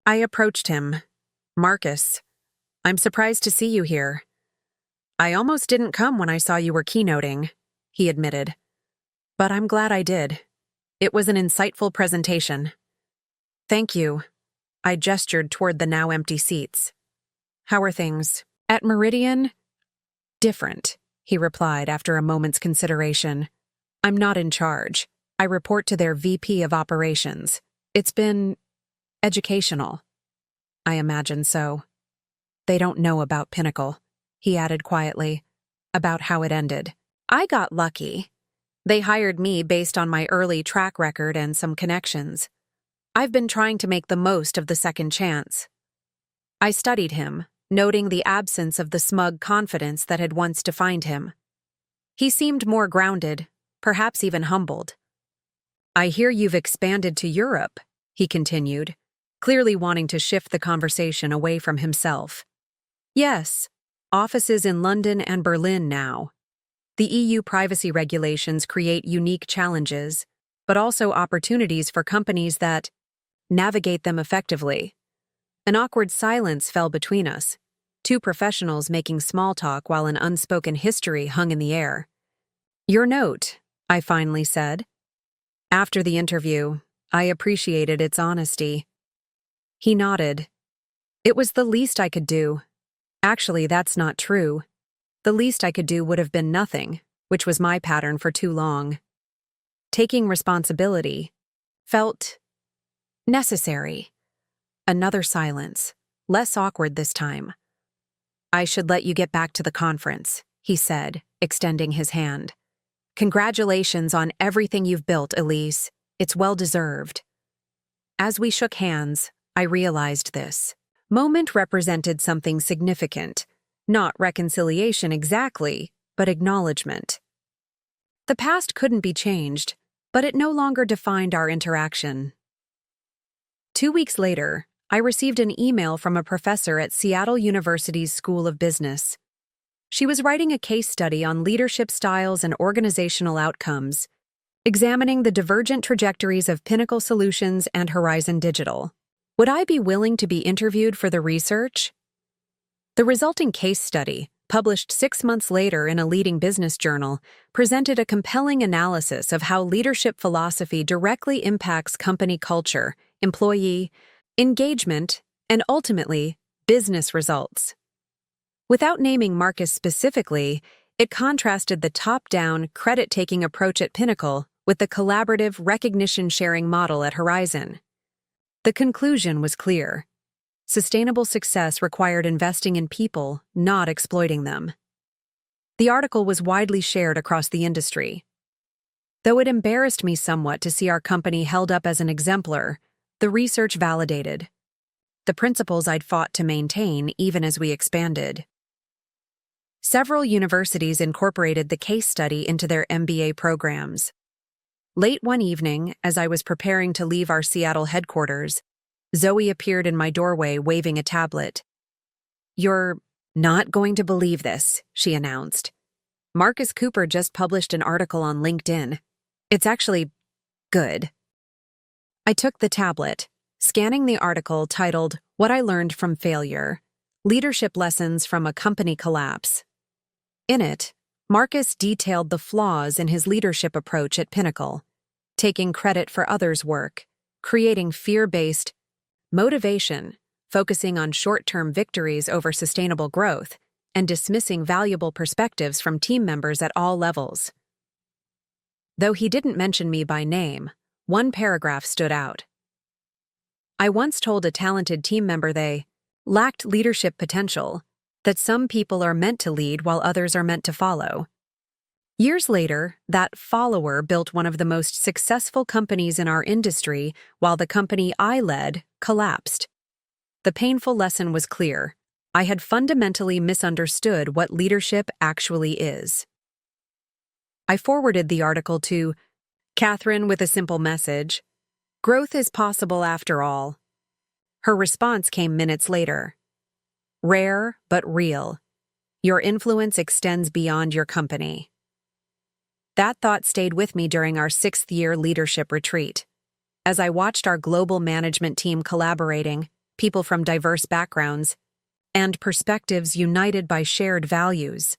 I approached him. Marcus, I'm surprised to see you here. I almost didn't come when I saw you were keynoting, he admitted. But I'm glad I did. It was an insightful presentation. Thank you. I gestured toward the now empty seats. How are things? At Meridian? Different, he replied after a moment's consideration. I'm not in charge. I report to their VP of Operations. It's been educational. I imagine so. They don't know about Pinnacle, he added quietly, about how it ended. I got lucky. They hired me based on my early track record and some connections. I've been trying to make the most of the second chance. I studied him, noting the absence of the smug confidence that had once defined him. He seemed more grounded, perhaps even humbled. I hear you've expanded to Europe, he continued, clearly wanting to shift the conversation away from himself. Yes, offices in London and Berlin now. The EU privacy regulations create unique challenges, but also opportunities for companies that navigate them effectively. An awkward silence fell between us, two professionals making small talk while an unspoken history hung in the air. Your note, I finally said. After the interview, I appreciated its honesty. He nodded. It was the least I could do. Actually, that's not true. The least I could do would have been nothing, which was my pattern for too long. Taking responsibility felt necessary. Another silence, less awkward this time. I should let you get back to the conference, he said, extending his hand. Congratulations on everything you've built, Elise. It's well-deserved. As we shook hands, I realized this moment represented something significant. Not reconciliation exactly, but acknowledgement. The past couldn't be changed, but it no longer defined our interaction. 2 weeks later, I received an email from a professor at Seattle University's School of Business. She was writing a case study on leadership styles and organizational outcomes, examining the divergent trajectories of Pinnacle Solutions and Horizon Digital. Would I be willing to be interviewed for the research? The resulting case study, published 6 months later in a leading business journal, presented a compelling analysis of how leadership philosophy directly impacts company culture, employee engagement, and ultimately, business results. Without naming Marcus specifically, it contrasted the top-down, credit-taking approach at Pinnacle with the collaborative, recognition-sharing model at Horizon. The conclusion was clear. Sustainable success required investing in people, not exploiting them. The article was widely shared across the industry. Though it embarrassed me somewhat to see our company held up as an exemplar, the research validated the principles I'd fought to maintain even as we expanded. Several universities incorporated the case study into their MBA programs. Late one evening, as I was preparing to leave our Seattle headquarters, Zoe appeared in my doorway waving a tablet. You're not going to believe this, she announced. Marcus Cooper just published an article on LinkedIn. It's actually good. I took the tablet, scanning the article titled, What I Learned from Failure, Leadership Lessons from a Company Collapse. In it, Marcus detailed the flaws in his leadership approach at Pinnacle. taking credit for others' work, creating fear-based motivation, focusing on short-term victories over sustainable growth, and dismissing valuable perspectives from team members at all levels. Though he didn't mention me by name, one paragraph stood out. I once told a talented team member they lacked leadership potential, that some people are meant to lead while others are meant to follow. Years later, that follower built one of the most successful companies in our industry while the company I led collapsed. The painful lesson was clear. I had fundamentally misunderstood what leadership actually is. I forwarded the article to Catherine with a simple message: "Growth is possible after all." Her response came minutes later. "Rare but real. Your influence extends beyond your company." That thought stayed with me during our 6th-year leadership retreat. As I watched our global management team collaborating, people from diverse backgrounds, and perspectives united by shared values,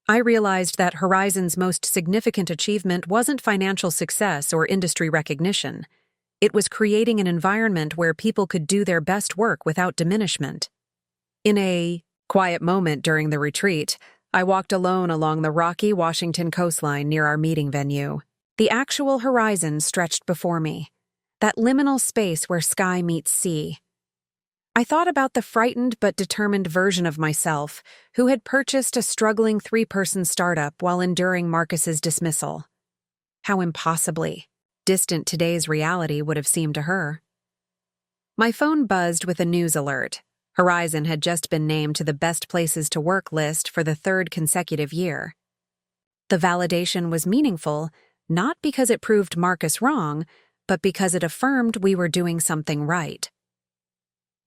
I realized that Horizon's most significant achievement wasn't financial success or industry recognition. It was creating an environment where people could do their best work without diminishment. In a quiet moment during the retreat, I walked alone along the rocky Washington coastline near our meeting venue. The actual horizon stretched before me, that liminal space where sky meets sea. I thought about the frightened but determined version of myself who had purchased a struggling 3-person startup while enduring Marcus's dismissal. How impossibly distant today's reality would have seemed to her. My phone buzzed with a news alert. Horizon had just been named to the Best Places to Work list for the 3rd consecutive year. The validation was meaningful, not because it proved Marcus wrong, but because it affirmed we were doing something right.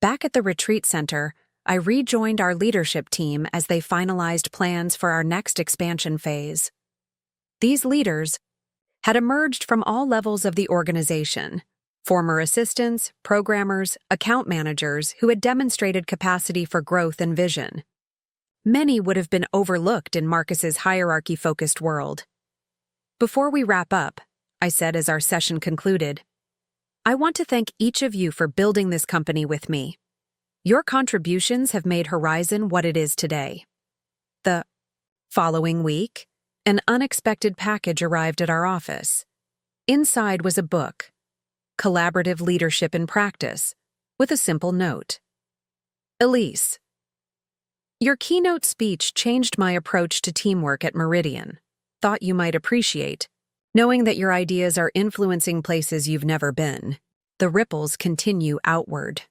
Back at the retreat center, I rejoined our leadership team as they finalized plans for our next expansion phase. These leaders had emerged from all levels of the organization: former assistants, programmers, account managers who had demonstrated capacity for growth and vision. Many would have been overlooked in Marcus's hierarchy-focused world. "Before we wrap up," I said as our session concluded, "I want to thank each of you for building this company with me. Your contributions have made Horizon what it is today." The following week, an unexpected package arrived at our office. Inside was a book, Collaborative Leadership in Practice, with a simple note. "Elise, your keynote speech changed my approach to teamwork at Meridian. Thought you might appreciate, knowing that your ideas are influencing places you've never been. The ripples continue outward.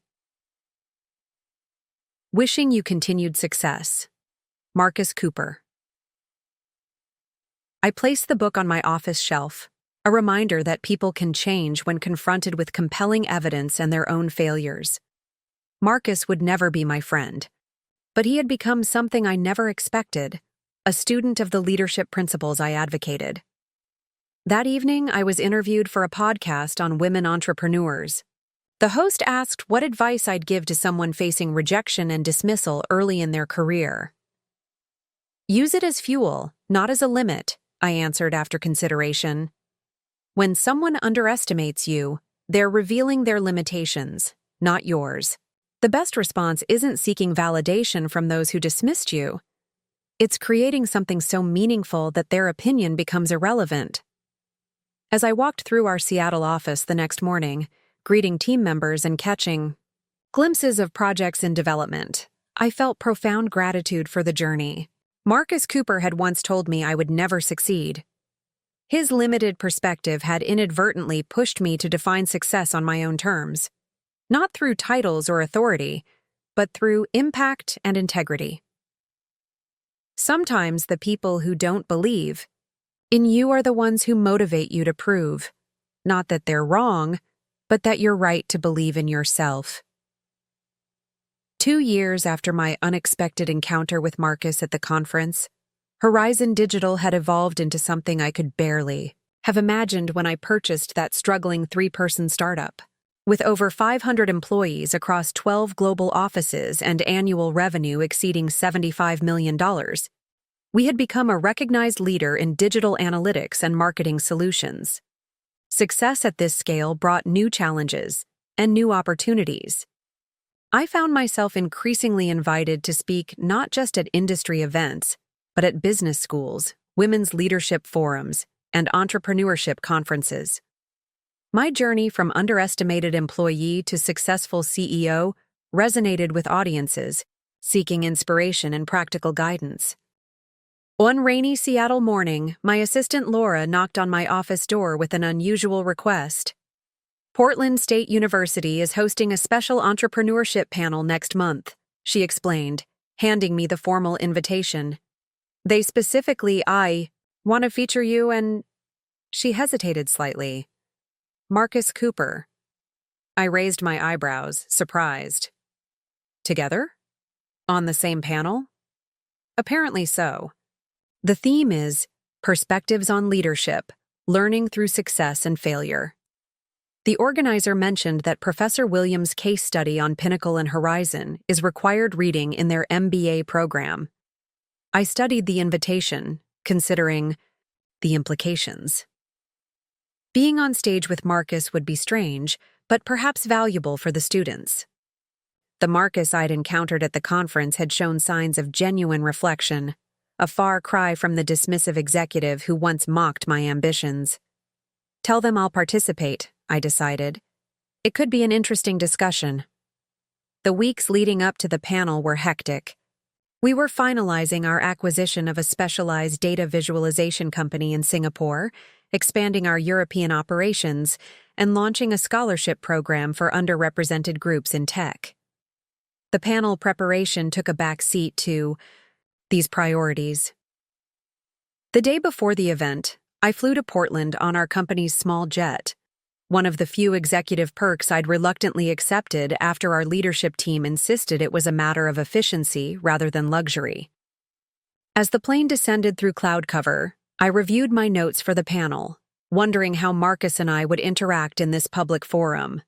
Wishing you continued success. Marcus Cooper." I placed the book on my office shelf, a reminder that people can change when confronted with compelling evidence and their own failures. Marcus would never be my friend, but he had become something I never expected, a student of the leadership principles I advocated. That evening, I was interviewed for a podcast on women entrepreneurs. The host asked what advice I'd give to someone facing rejection and dismissal early in their career. "Use it as fuel, not as a limit," I answered after consideration. "When someone underestimates you, they're revealing their limitations, not yours. The best response isn't seeking validation from those who dismissed you. It's creating something so meaningful that their opinion becomes irrelevant." As I walked through our Seattle office the next morning, greeting team members and catching glimpses of projects in development, I felt profound gratitude for the journey. Marcus Cooper had once told me I would never succeed. His limited perspective had inadvertently pushed me to define success on my own terms, not through titles or authority, but through impact and integrity. Sometimes the people who don't believe in you are the ones who motivate you to prove, not that they're wrong, but that you're right to believe in yourself. 2 years after my unexpected encounter with Marcus at the conference, Horizon Digital had evolved into something I could barely have imagined when I purchased that struggling 3-person startup. With over 500 employees across 12 global offices and annual revenue exceeding $75 million, we had become a recognized leader in digital analytics and marketing solutions. Success at this scale brought new challenges and new opportunities. I found myself increasingly invited to speak not just at industry events, but at business schools, women's leadership forums, and entrepreneurship conferences. My journey from underestimated employee to successful CEO resonated with audiences seeking inspiration and practical guidance. One rainy Seattle morning, my assistant Laura knocked on my office door with an unusual request. Portland State University is hosting a special entrepreneurship panel next month, she explained, handing me the formal invitation. They specifically, want to feature you and... She hesitated slightly. Marcus Cooper. I raised my eyebrows, surprised. Together? On the same panel? Apparently so. The theme is Perspectives on Leadership, Learning Through Success and Failure. The organizer mentioned that Professor Williams' case study on Pinnacle and Horizon is required reading in their MBA program. I studied the invitation, considering the implications. Being on stage with Marcus would be strange, but perhaps valuable for the students. The Marcus I'd encountered at the conference had shown signs of genuine reflection, a far cry from the dismissive executive who once mocked my ambitions. Tell them I'll participate, I decided. It could be an interesting discussion. The weeks leading up to the panel were hectic. We were finalizing our acquisition of a specialized data visualization company in Singapore, expanding our European operations, and launching a scholarship program for underrepresented groups in tech. The panel preparation took a back seat to these priorities. The day before the event, I flew to Portland on our company's small jet, one of the few executive perks I'd reluctantly accepted after our leadership team insisted it was a matter of efficiency rather than luxury. As the plane descended through cloud cover, I reviewed my notes for the panel, wondering how Marcus and I would interact in this public forum.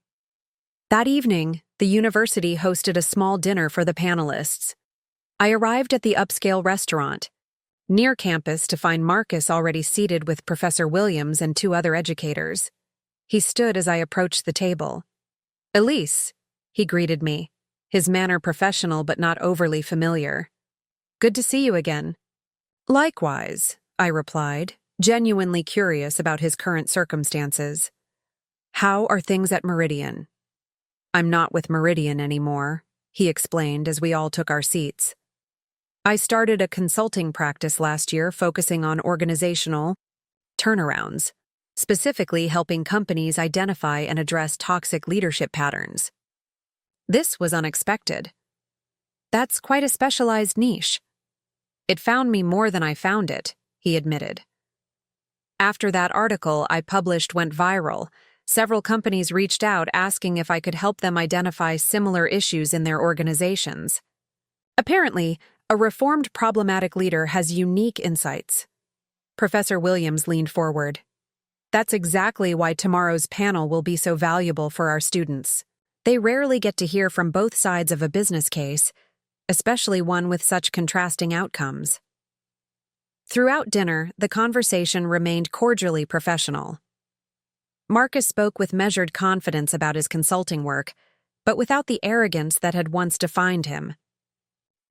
That evening, the university hosted a small dinner for the panelists. I arrived at the upscale restaurant, near campus, to find Marcus already seated with Professor Williams and two other educators. He stood as I approached the table. "Elise," he greeted me, his manner professional but not overly familiar. "Good to see you again." "Likewise," I replied, genuinely curious about his current circumstances. "How are things at Meridian?" "I'm not with Meridian anymore," he explained as we all took our seats. "I started a consulting practice last year focusing on organizational turnarounds, specifically helping companies identify and address toxic leadership patterns." This was unexpected. "That's quite a specialized niche." "It found me more than I found it," he admitted. After that article I published went viral, several companies reached out asking if I could help them identify similar issues in their organizations. Apparently, a reformed problematic leader has unique insights. Professor Williams leaned forward. "That's exactly why tomorrow's panel will be so valuable for our students. They rarely get to hear from both sides of a business case, especially one with such contrasting outcomes." Throughout dinner, the conversation remained cordially professional. Marcus spoke with measured confidence about his consulting work, but without the arrogance that had once defined him.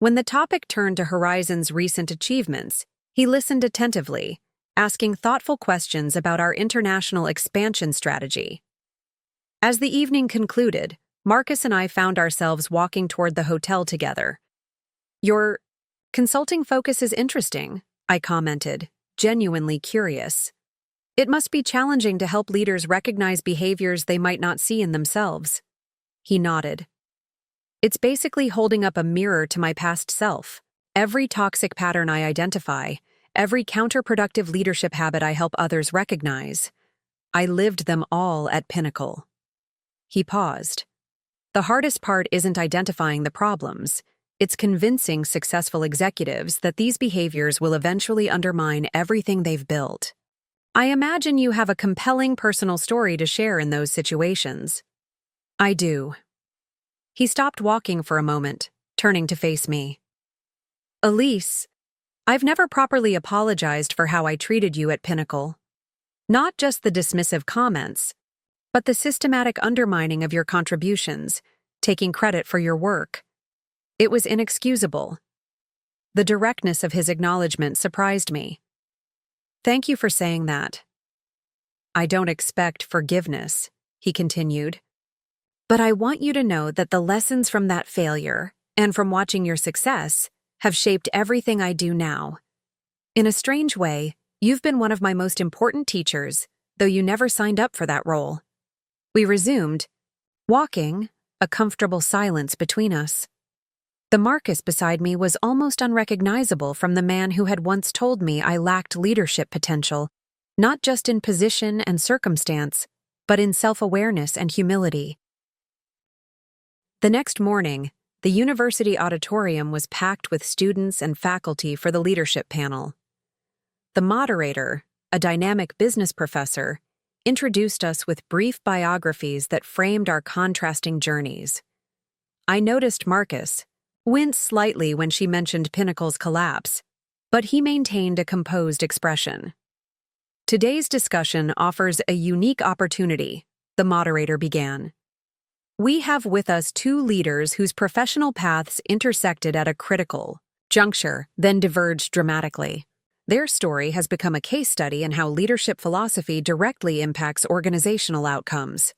When the topic turned to Horizon's recent achievements, he listened attentively, asking thoughtful questions about our international expansion strategy. As the evening concluded, Marcus and I found ourselves walking toward the hotel together. "Your consulting focus is interesting," I commented, genuinely curious. "It must be challenging to help leaders recognize behaviors they might not see in themselves." He nodded. "It's basically holding up a mirror to my past self. Every toxic pattern I identify, every counterproductive leadership habit I help others recognize, I lived them all at Pinnacle." He paused. "The hardest part isn't identifying the problems. It's convincing successful executives that these behaviors will eventually undermine everything they've built. I imagine you have a compelling personal story to share in those situations." "I do." He stopped walking for a moment, turning to face me. "Elise, I've never properly apologized for how I treated you at Pinnacle." Not just the dismissive comments, but the systematic undermining of your contributions, taking credit for your work. It was inexcusable. The directness of his acknowledgement surprised me. "Thank you for saying that. I don't expect forgiveness," he continued. "But I want you to know that the lessons from that failure, and from watching your success, have shaped everything I do now. In a strange way, you've been one of my most important teachers, though you never signed up for that role." We resumed, walking, a comfortable silence between us. The Marcus beside me was almost unrecognizable from the man who had once told me I lacked leadership potential, not just in position and circumstance, but in self-awareness and humility. The next morning, the university auditorium was packed with students and faculty for the leadership panel. The moderator, a dynamic business professor, introduced us with brief biographies that framed our contrasting journeys. I noticed Marcus winced slightly when she mentioned Pinnacle's collapse, but he maintained a composed expression. "Today's discussion offers a unique opportunity," the moderator began. "We have with us two leaders whose professional paths intersected at a critical juncture, then diverged dramatically. Their story has become a case study in how leadership philosophy directly impacts organizational outcomes."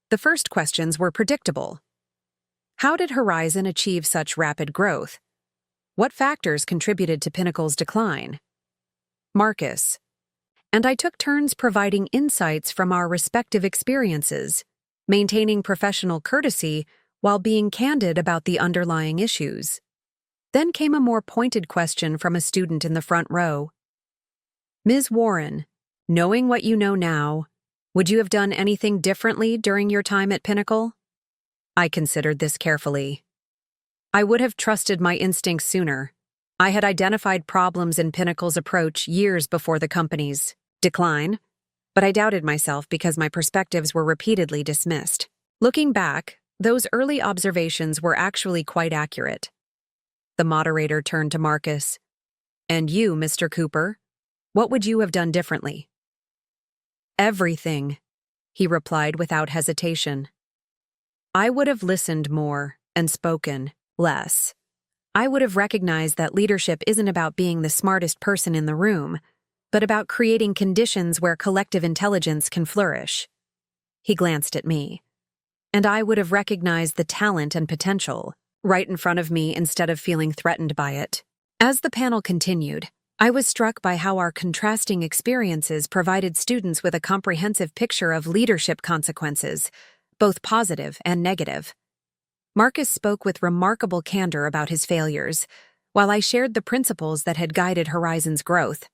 The first questions were predictable. How did Horizon achieve such rapid growth? What factors contributed to Pinnacle's decline? Marcus. And I took turns providing insights from our respective experiences, maintaining professional courtesy while being candid about the underlying issues. Then came a more pointed question from a student in the front row. "Ms. Warren, knowing what you know now, would you have done anything differently during your time at Pinnacle?" I considered this carefully. I would have trusted my instincts sooner. I had identified problems in Pinnacle's approach years before the company's decline, but I doubted myself because my perspectives were repeatedly dismissed. Looking back, those early observations were actually quite accurate. The moderator turned to Marcus. "And you, Mr. Cooper, what would you have done differently?" "Everything," he replied without hesitation. "I would have listened more and spoken less. I would have recognized that leadership isn't about being the smartest person in the room, but about creating conditions where collective intelligence can flourish." He glanced at me. "And I would have recognized the talent and potential right in front of me instead of feeling threatened by it." As the panel continued, I was struck by how our contrasting experiences provided students with a comprehensive picture of leadership consequences, both positive and negative. Marcus spoke with remarkable candor about his failures, while I shared the principles that had guided Horizon's growth.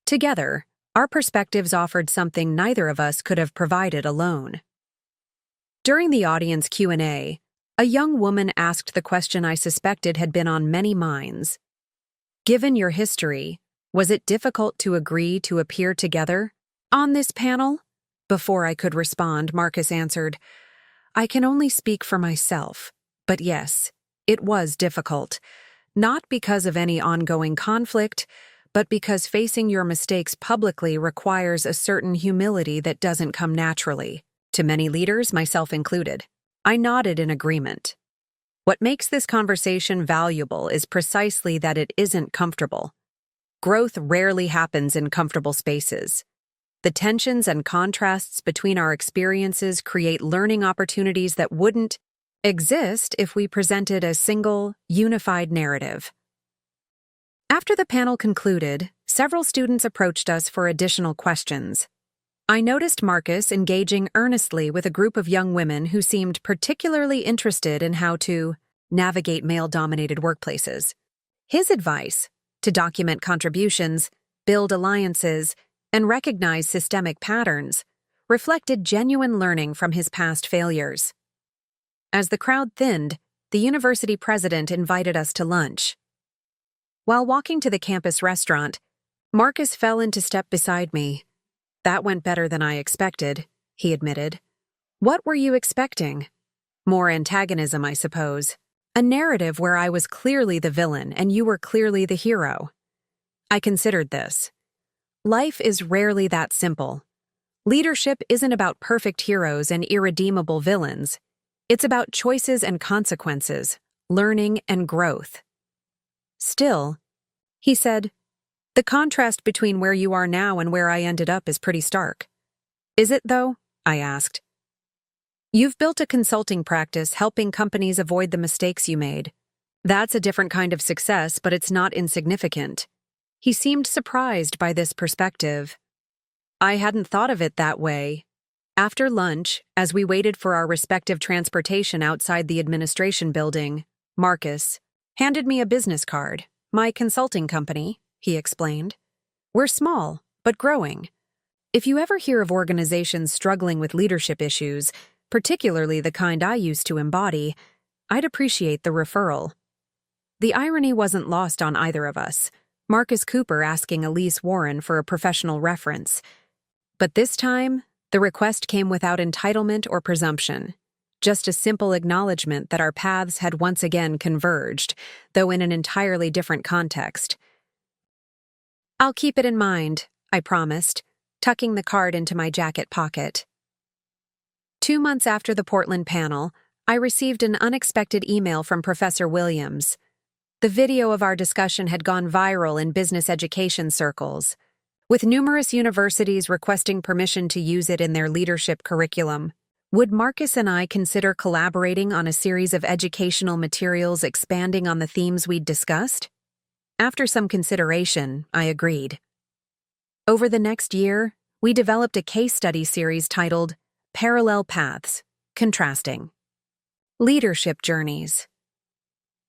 Together, our perspectives offered something neither of us could have provided alone. During the audience Q&A, a young woman asked the question I suspected had been on many minds. "Given your history, was it difficult to agree to appear together on this panel?" Before I could respond, Marcus answered, "I can only speak for myself, but yes, it was difficult. Not because of any ongoing conflict, but because facing your mistakes publicly requires a certain humility that doesn't come naturally. To many leaders, myself included." I nodded in agreement. What makes this conversation valuable is precisely that it isn't comfortable. Growth rarely happens in comfortable spaces. The tensions and contrasts between our experiences create learning opportunities that wouldn't exist if we presented a single, unified narrative. After the panel concluded, several students approached us for additional questions. I noticed Marcus engaging earnestly with a group of young women who seemed particularly interested in how to navigate male-dominated workplaces. His advice, to document contributions, build alliances, and recognize systemic patterns, reflected genuine learning from his past failures. As the crowd thinned, the university president invited us to lunch. While walking to the campus restaurant, Marcus fell into step beside me. "That went better than I expected," he admitted. "What were you expecting?" "More antagonism, I suppose. A narrative where I was clearly the villain and you were clearly the hero." I considered this. Life is rarely that simple. Leadership isn't about perfect heroes and irredeemable villains. It's about choices and consequences, learning and growth. Still, he said, the contrast between where you are now and where I ended up is pretty stark. Is it, though? I asked. You've built a consulting practice helping companies avoid the mistakes you made. That's a different kind of success, but it's not insignificant. He seemed surprised by this perspective. I hadn't thought of it that way. After lunch, as we waited for our respective transportation outside the administration building, Marcus handed me a business card. My consulting company, he explained. We're small, but growing. If you ever hear of organizations struggling with leadership issues, particularly the kind I used to embody, I'd appreciate the referral. The irony wasn't lost on either of us, Marcus Cooper asking Elise Warren for a professional reference. But this time, the request came without entitlement or presumption, just a simple acknowledgement that our paths had once again converged, though in an entirely different context. I'll keep it in mind, I promised, tucking the card into my jacket pocket. 2 months after the Portland panel, I received an unexpected email from Professor Williams. The video of our discussion had gone viral in business education circles, with numerous universities requesting permission to use it in their leadership curriculum. Would Marcus and I consider collaborating on a series of educational materials expanding on the themes we'd discussed? After some consideration, I agreed. Over the next year, we developed a case study series titled Parallel Paths, Contrasting Leadership Journeys.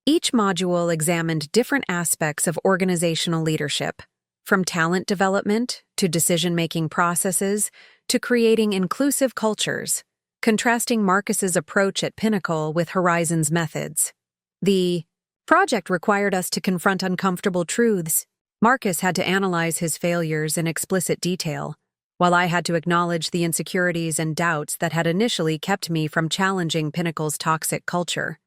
Each module examined different aspects of organizational leadership, from talent development to decision-making processes to creating inclusive cultures, contrasting Marcus's approach at Pinnacle with Horizon's methods. The project required us to confront uncomfortable truths. Marcus had to analyze his failures in explicit detail, while I had to acknowledge the insecurities and doubts that had initially kept me from challenging Pinnacle's toxic culture.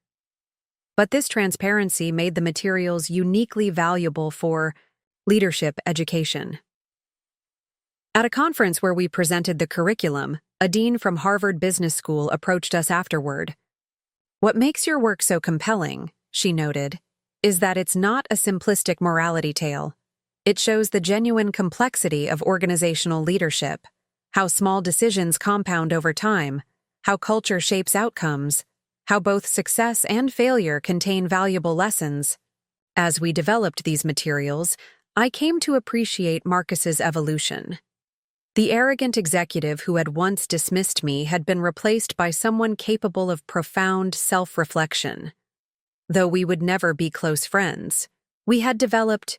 But this transparency made the materials uniquely valuable for leadership education. At a conference where we presented the curriculum, a dean from Harvard Business School approached us afterward. What makes your work so compelling, she noted, is that it's not a simplistic morality tale. It shows the genuine complexity of organizational leadership, how small decisions compound over time, how culture shapes outcomes, how both success and failure contain valuable lessons. As we developed these materials, I came to appreciate Marcus's evolution. The arrogant executive who had once dismissed me had been replaced by someone capable of profound self-reflection. Though we would never be close friends, we had developed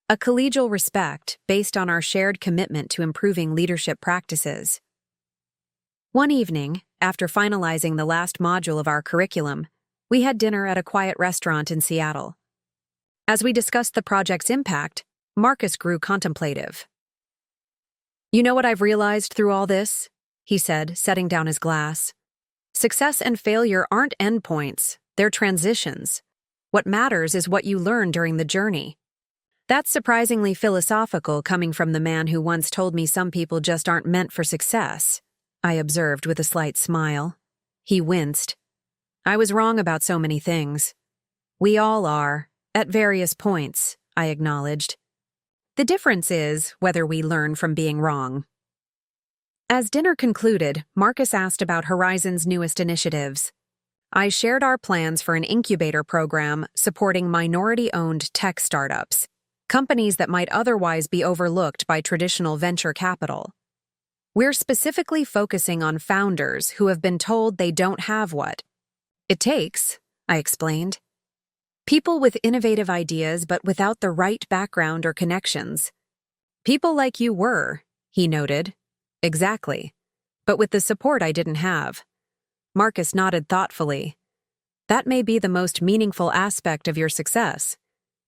a collegial respect based on our shared commitment to improving leadership practices. One evening, after finalizing the last module of our curriculum, we had dinner at a quiet restaurant in Seattle. As we discussed the project's impact, Marcus grew contemplative. You know what I've realized through all this? He said, setting down his glass. Success and failure aren't endpoints, they're transitions. What matters is what you learn during the journey. That's surprisingly philosophical coming from the man who once told me some people just aren't meant for success, I observed with a slight smile. He winced. I was wrong about so many things. We all are, at various points, I acknowledged. The difference is whether we learn from being wrong. As dinner concluded, Marcus asked about Horizon's newest initiatives. I shared our plans for an incubator program supporting minority-owned tech startups, companies that might otherwise be overlooked by traditional venture capital. We're specifically focusing on founders who have been told they don't have what it takes, I explained. People with innovative ideas but without the right background or connections. People like you were, he noted. Exactly. But with the support I didn't have. Marcus nodded thoughtfully. That may be the most meaningful aspect of your success,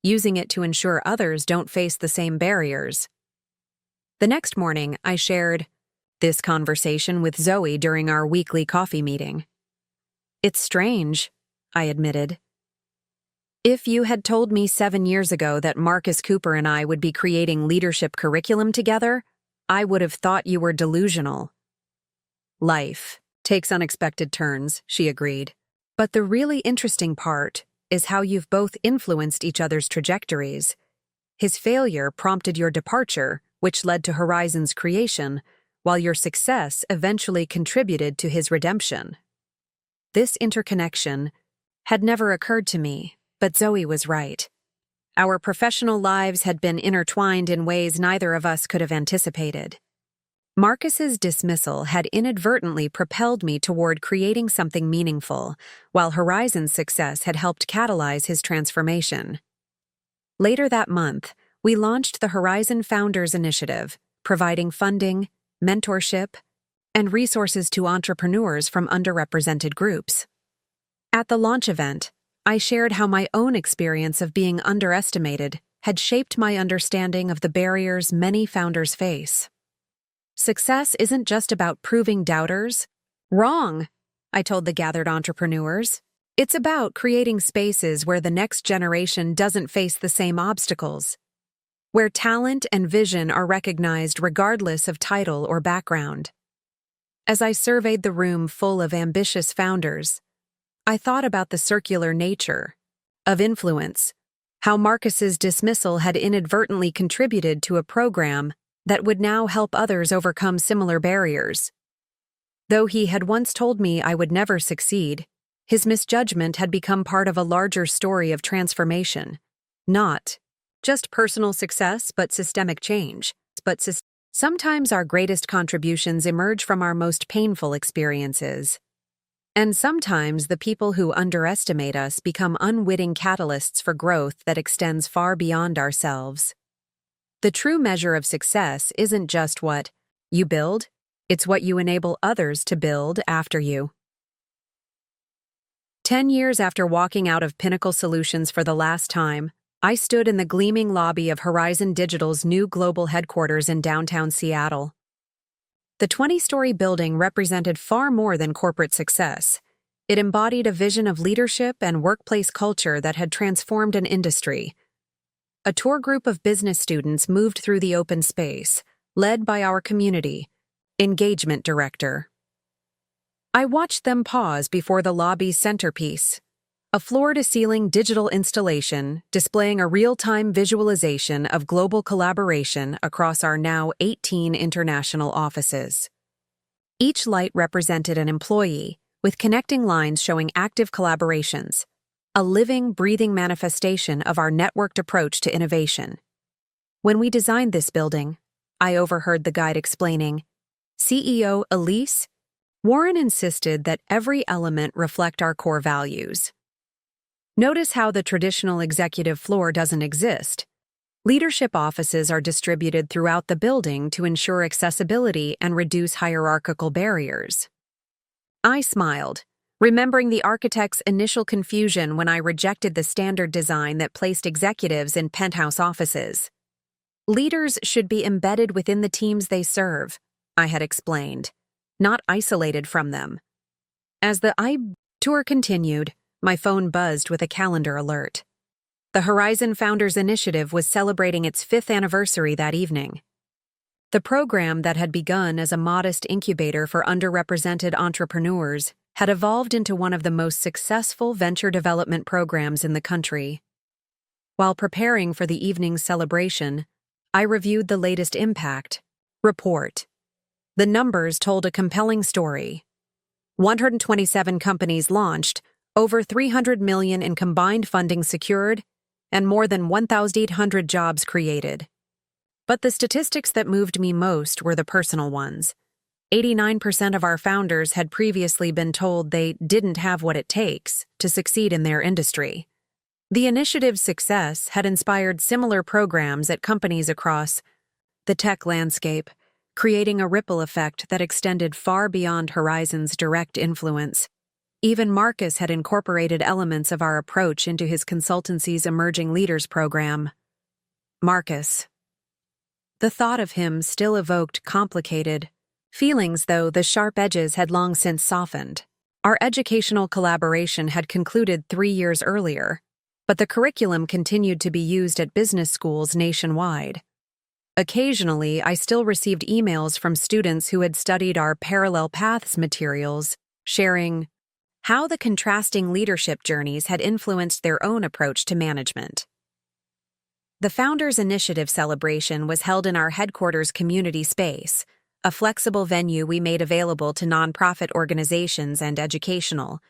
using it to ensure others don't face the same barriers. The next morning, I shared this conversation with Zoe during our weekly coffee meeting. It's strange, I admitted. If you had told me 7 years ago that Marcus Cooper and I would be creating leadership curriculum together, I would have thought you were delusional. Life takes unexpected turns, she agreed. But the really interesting part is how you've both influenced each other's trajectories. His failure prompted your departure, which led to Horizon's creation, while your success eventually contributed to his redemption. This interconnection had never occurred to me, but Zoe was right. Our professional lives had been intertwined in ways neither of us could have anticipated. Marcus's dismissal had inadvertently propelled me toward creating something meaningful, while Horizon's success had helped catalyze his transformation. Later that month, we launched the Horizon Founders Initiative, providing funding, mentorship, and resources to entrepreneurs from underrepresented groups. At the launch event, I shared how my own experience of being underestimated had shaped my understanding of the barriers many founders face. Success isn't just about proving doubters wrong, I told the gathered entrepreneurs. It's about creating spaces where the next generation doesn't face the same obstacles, where talent and vision are recognized regardless of title or background. As I surveyed the room full of ambitious founders, I thought about the circular nature of influence, how Marcus's dismissal had inadvertently contributed to a program that would now help others overcome similar barriers. Though he had once told me I would never succeed, his misjudgment had become part of a larger story of transformation, not just personal success but systemic change. Sometimes our greatest contributions emerge from our most painful experiences. And sometimes the people who underestimate us become unwitting catalysts for growth that extends far beyond ourselves. The true measure of success isn't just what you build, it's what you enable others to build after you. 10 years after walking out of Pinnacle Solutions for the last time, I stood in the gleaming lobby of Horizon Digital's new global headquarters in downtown Seattle. The 20-story building represented far more than corporate success. It embodied a vision of leadership and workplace culture that had transformed an industry. A tour group of business students moved through the open space, led by our community engagement director. I watched them pause before the lobby's centerpiece, a floor-to-ceiling digital installation displaying a real-time visualization of global collaboration across our now 18 international offices. Each light represented an employee, with connecting lines showing active collaborations, a living, breathing manifestation of our networked approach to innovation. When we designed this building, I overheard the guide explaining, CEO Elise, Warren insisted that every element reflect our core values. Notice how the traditional executive floor doesn't exist. Leadership offices are distributed throughout the building to ensure accessibility and reduce hierarchical barriers. I smiled, remembering the architect's initial confusion when I rejected the standard design that placed executives in penthouse offices. Leaders should be embedded within the teams they serve, I had explained, not isolated from them. As the tour continued, my phone buzzed with a calendar alert. The Horizon Founders Initiative was celebrating its 5th anniversary that evening. The program that had begun as a modest incubator for underrepresented entrepreneurs had evolved into one of the most successful venture development programs in the country. While preparing for the evening's celebration, I reviewed the latest impact report. The numbers told a compelling story. 127 companies launched, over $300 million in combined funding secured, and more than 1,800 jobs created. But the statistics that moved me most were the personal ones. 89% of our founders had previously been told they didn't have what it takes to succeed in their industry. The initiative's success had inspired similar programs at companies across the tech landscape, creating a ripple effect that extended far beyond Horizon's direct influence. Even Marcus had incorporated elements of our approach into his consultancy's Emerging Leaders program. Marcus. The thought of him still evoked complicated feelings, though the sharp edges had long since softened. Our educational collaboration had concluded 3 years earlier, but the curriculum continued to be used at business schools nationwide. Occasionally, I still received emails from students who had studied our Parallel Paths materials, sharing how the contrasting leadership journeys had influenced their own approach to management. The Founders Initiative celebration was held in our headquarters community space, a flexible venue we made available to nonprofit organizations and educational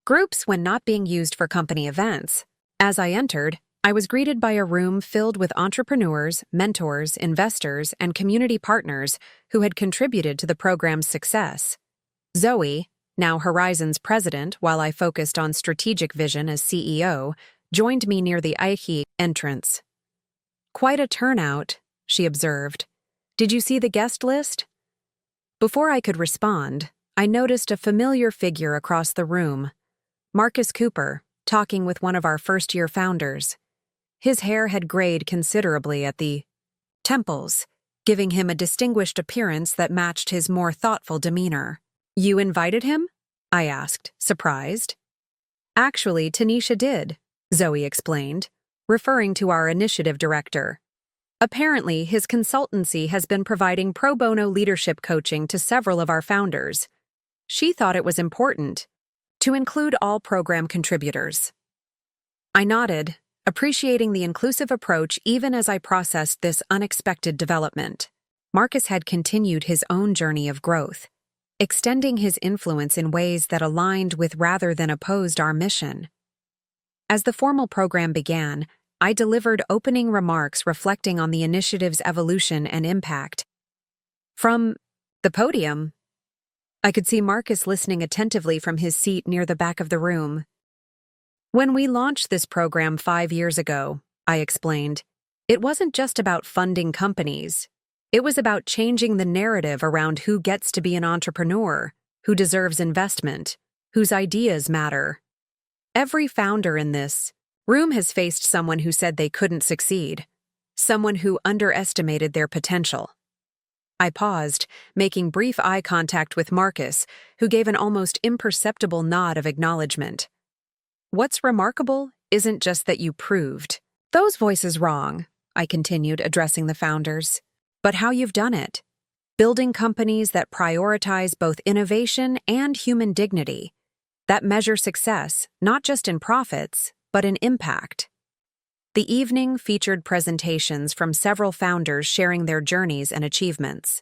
groups when not being used for company events. As I entered, I was greeted by a room filled with entrepreneurs, mentors, investors, and community partners who had contributed to the program's success. Zoe, now Horizon's president while I focused on strategic vision as CEO, joined me near the IHE entrance. "Quite a turnout," she observed. "Did you see the guest list?" Before I could respond, I noticed a familiar figure across the room, Marcus Cooper, talking with one of our first-year founders. His hair had grayed considerably at the temples, giving him a distinguished appearance that matched his more thoughtful demeanor. "You invited him?" I asked, surprised. "Actually, Tanisha did," Zoe explained, referring to our initiative director. "Apparently, his consultancy has been providing pro bono leadership coaching to several of our founders. She thought it was important to include all program contributors." I nodded, appreciating the inclusive approach even as I processed this unexpected development. Marcus had continued his own journey of growth, extending his influence in ways that aligned with rather than opposed our mission. As the formal program began, I delivered opening remarks reflecting on the initiative's evolution and impact. From the podium, I could see Marcus listening attentively from his seat near the back of the room. "When we launched this program 5 years ago," I explained, "it wasn't just about funding companies. It was about changing the narrative around who gets to be an entrepreneur, who deserves investment, whose ideas matter. Every founder in this room has faced someone who said they couldn't succeed, someone who underestimated their potential." I paused, making brief eye contact with Marcus, who gave an almost imperceptible nod of acknowledgement. "What's remarkable isn't just that you proved those voices wrong," I continued, addressing the founders, "but how you've done it, building companies that prioritize both innovation and human dignity, that measure success not just in profits, but in impact." The evening featured presentations from several founders sharing their journeys and achievements.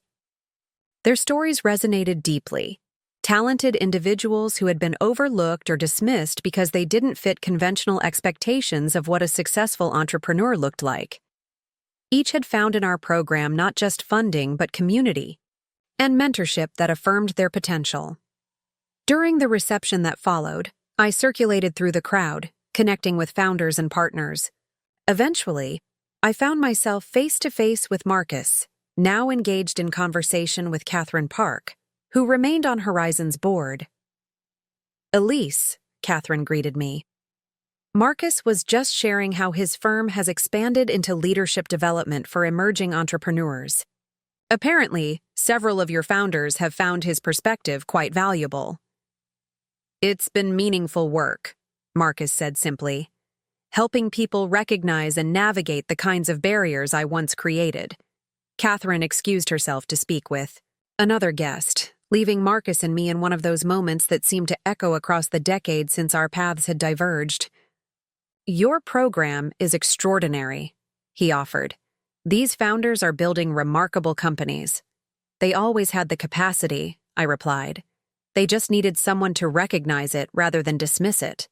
Their stories resonated deeply. Talented individuals who had been overlooked or dismissed because they didn't fit conventional expectations of what a successful entrepreneur looked like. Each had found in our program not just funding but community and mentorship that affirmed their potential. During the reception that followed, I circulated through the crowd, connecting with founders and partners. Eventually, I found myself face-to-face with Marcus, now engaged in conversation with Catherine Park, who remained on Horizon's board. "Elise," Catherine greeted me. Marcus was just sharing how his firm has expanded into leadership development for emerging entrepreneurs. "Apparently, several of your founders have found his perspective quite valuable." "It's been meaningful work," Marcus said simply, "helping people recognize and navigate the kinds of barriers I once created." Catherine excused herself to speak with another guest, leaving Marcus and me in one of those moments that seemed to echo across the decades since our paths had diverged. "Your program is extraordinary," he offered. "These founders are building remarkable companies." "They always had the capacity," I replied. "They just needed someone to recognize it rather than dismiss it."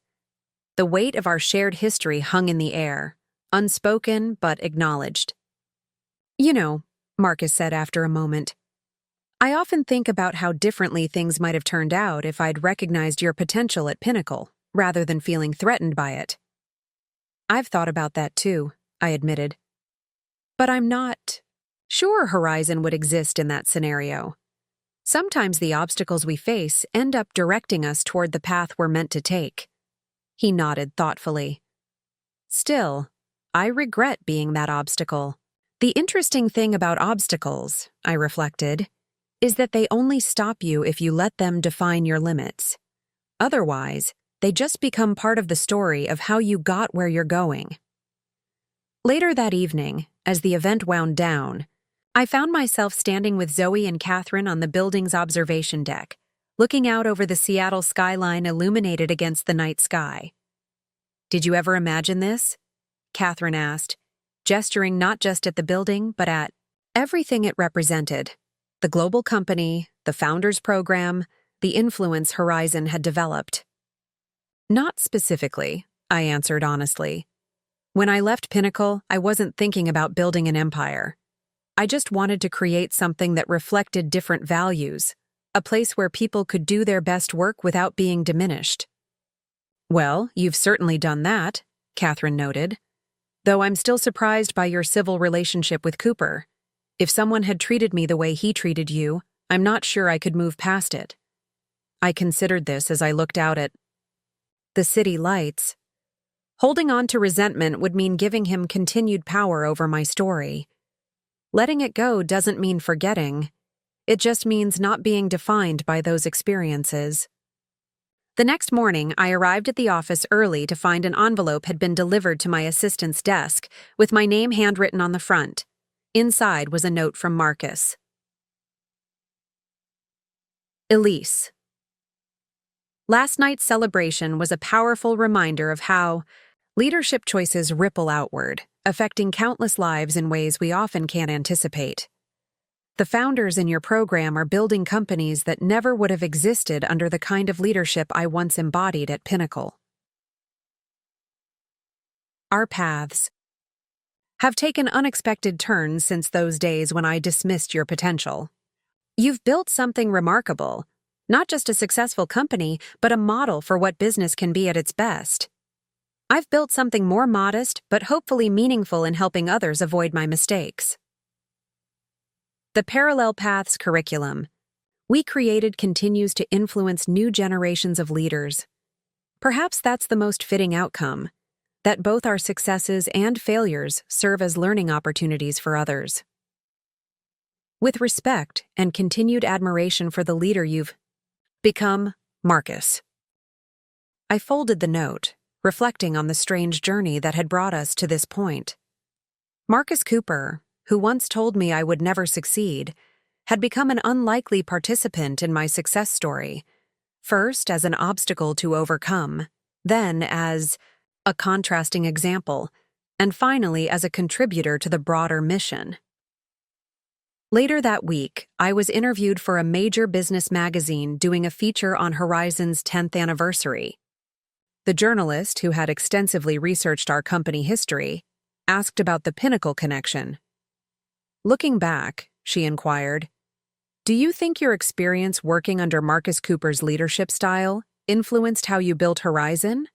The weight of our shared history hung in the air, unspoken but acknowledged. "You know," Marcus said after a moment, "I often think about how differently things might have turned out if I'd recognized your potential at Pinnacle, rather than feeling threatened by it." "I've thought about that too," I admitted. "But I'm not sure Horizon would exist in that scenario. Sometimes the obstacles we face end up directing us toward the path we're meant to take." He nodded thoughtfully. "Still, I regret being that obstacle." The interesting thing about obstacles, I reflected, is that they only stop you if you let them define your limits. Otherwise, they they just become part of the story of how you got where you're going. Later that evening, as the event wound down, I found myself standing with Zoe and Catherine on the building's observation deck, looking out over the Seattle skyline illuminated against the night sky. "Did you ever imagine this?" Catherine asked, gesturing not just at the building, but at everything it represented: the global company, the founders program, the influence Horizon had developed. "Not specifically," I answered honestly. "When I left Pinnacle, I wasn't thinking about building an empire. I just wanted to create something that reflected different values, a place where people could do their best work without being diminished." "Well, you've certainly done that," Catherine noted. "Though I'm still surprised by your civil relationship with Cooper. If someone had treated me the way he treated you, I'm not sure I could move past it." I considered this as I looked out at the city lights. Holding on to resentment would mean giving him continued power over my story. Letting it go doesn't mean forgetting. It just means not being defined by those experiences. The next morning, I arrived at the office early to find an envelope had been delivered to my assistant's desk, with my name handwritten on the front. Inside was a note from Marcus. Elise. Last night's celebration was a powerful reminder of how leadership choices ripple outward, affecting countless lives in ways we often can't anticipate. The founders in your program are building companies that never would have existed under the kind of leadership I once embodied at Pinnacle. Our paths have taken unexpected turns since those days when I dismissed your potential. You've built something remarkable, not just a successful company, but a model for what business can be at its best. I've built something more modest, but hopefully meaningful in helping others avoid my mistakes. The Parallel Paths curriculum we created continues to influence new generations of leaders. Perhaps that's the most fitting outcome, that both our successes and failures serve as learning opportunities for others. With respect and continued admiration for the leader you've become, Marcus. I folded the note, reflecting on the strange journey that had brought us to this point. Marcus Cooper, who once told me I would never succeed, had become an unlikely participant in my success story, first as an obstacle to overcome, then as a contrasting example, and finally as a contributor to the broader mission. Later that week, I was interviewed for a major business magazine doing a feature on Horizon's 10th anniversary. The journalist, who had extensively researched our company history, asked about the Pinnacle connection. Looking back, she inquired, "Do you think your experience working under Marcus Cooper's leadership style influenced how you built Horizon?"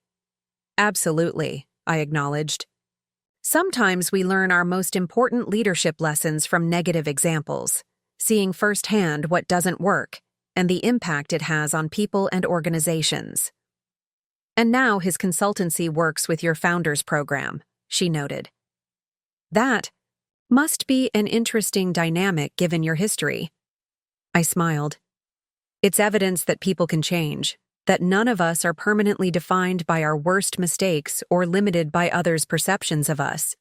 "Absolutely," I acknowledged. "Sometimes we learn our most important leadership lessons from negative examples, seeing firsthand what doesn't work and the impact it has on people and organizations." "And now his consultancy works with your founders program," she noted. "That must be an interesting dynamic given your history." I smiled. "It's evidence that people can change, that none of us are permanently defined by our worst mistakes or limited by others' perceptions of us."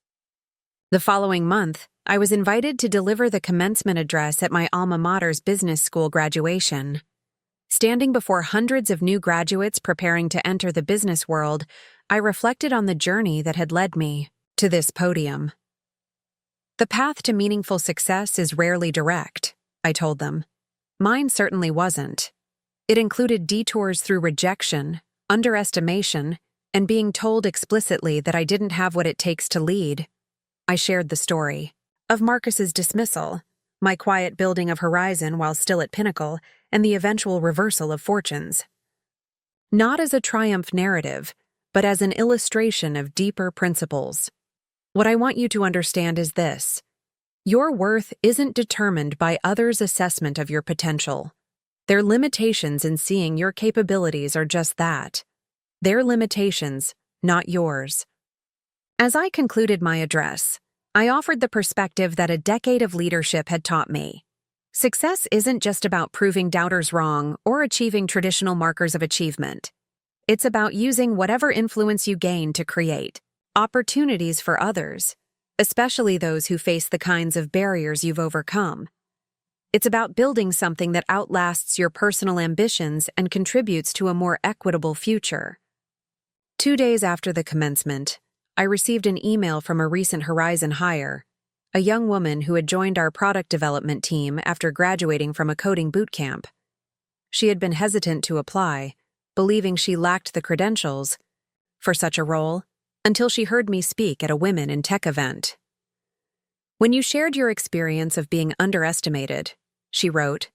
The following month, I was invited to deliver the commencement address at my alma mater's business school graduation. Standing before hundreds of new graduates preparing to enter the business world, I reflected on the journey that had led me to this podium. "The path to meaningful success is rarely direct," I told them. Mine certainly wasn't. It included detours through rejection, underestimation, and being told explicitly that I didn't have what it takes to lead. I shared the story of Marcus's dismissal, my quiet building of Horizon while still at Pinnacle, and the eventual reversal of fortunes. Not as a triumph narrative, but as an illustration of deeper principles. What I want you to understand is this: your worth isn't determined by others' assessment of your potential. Their limitations in seeing your capabilities are just that. Their limitations, not yours. As I concluded my address, I offered the perspective that a decade of leadership had taught me. Success isn't just about proving doubters wrong or achieving traditional markers of achievement. It's about using whatever influence you gain to create opportunities for others, especially those who face the kinds of barriers you've overcome. It's about building something that outlasts your personal ambitions and contributes to a more equitable future. 2 days after the commencement, I received an email from a recent Horizon hire, a young woman who had joined our product development team after graduating from a coding boot camp. She had been hesitant to apply, believing she lacked the credentials for such a role, until she heard me speak at a Women in Tech event. "When you shared your experience of being underestimated," she wrote,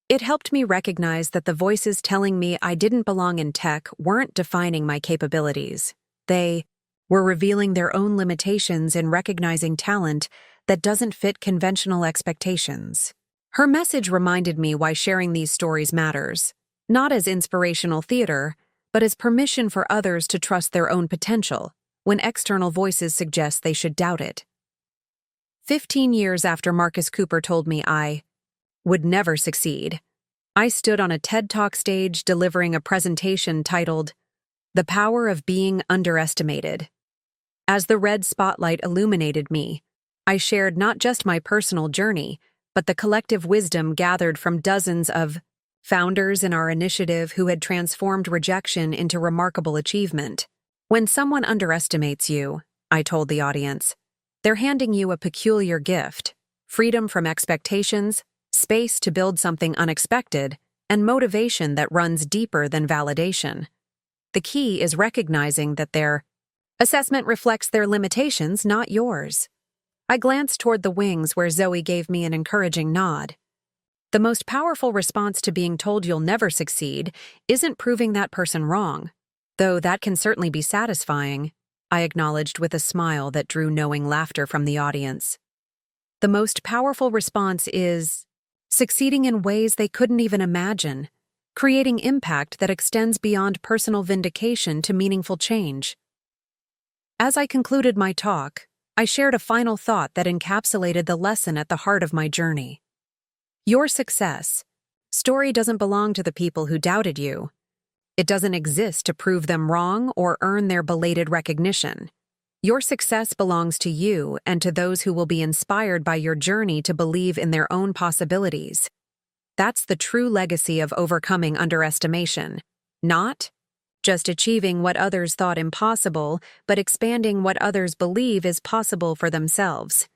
"it helped me recognize that the voices telling me I didn't belong in tech weren't defining my capabilities. They were revealing their own limitations in recognizing talent that doesn't fit conventional expectations." Her message reminded me why sharing these stories matters, not as inspirational theater, but as permission for others to trust their own potential when external voices suggest they should doubt it. 15 years after Marcus Cooper told me I would never succeed, I stood on a TED Talk stage delivering a presentation titled, "The Power of Being Underestimated." As the red spotlight illuminated me, I shared not just my personal journey, but the collective wisdom gathered from dozens of founders in our initiative who had transformed rejection into remarkable achievement. "When someone underestimates you," I told the audience, "they're handing you a peculiar gift: freedom from expectations, space to build something unexpected, and motivation that runs deeper than validation. The key is recognizing that their assessment reflects their limitations, not yours." I glanced toward the wings where Zoe gave me an encouraging nod. The most powerful response to being told you'll never succeed isn't proving that person wrong, though that can certainly be satisfying, I acknowledged with a smile that drew knowing laughter from the audience. The most powerful response is succeeding in ways they couldn't even imagine, creating impact that extends beyond personal vindication to meaningful change. As I concluded my talk, I shared a final thought that encapsulated the lesson at the heart of my journey. Your success story doesn't belong to the people who doubted you. It doesn't exist to prove them wrong or earn their belated recognition. Your success belongs to you and to those who will be inspired by your journey to believe in their own possibilities. That's the true legacy of overcoming underestimation. Not just achieving what others thought impossible, but expanding what others believe is possible for themselves.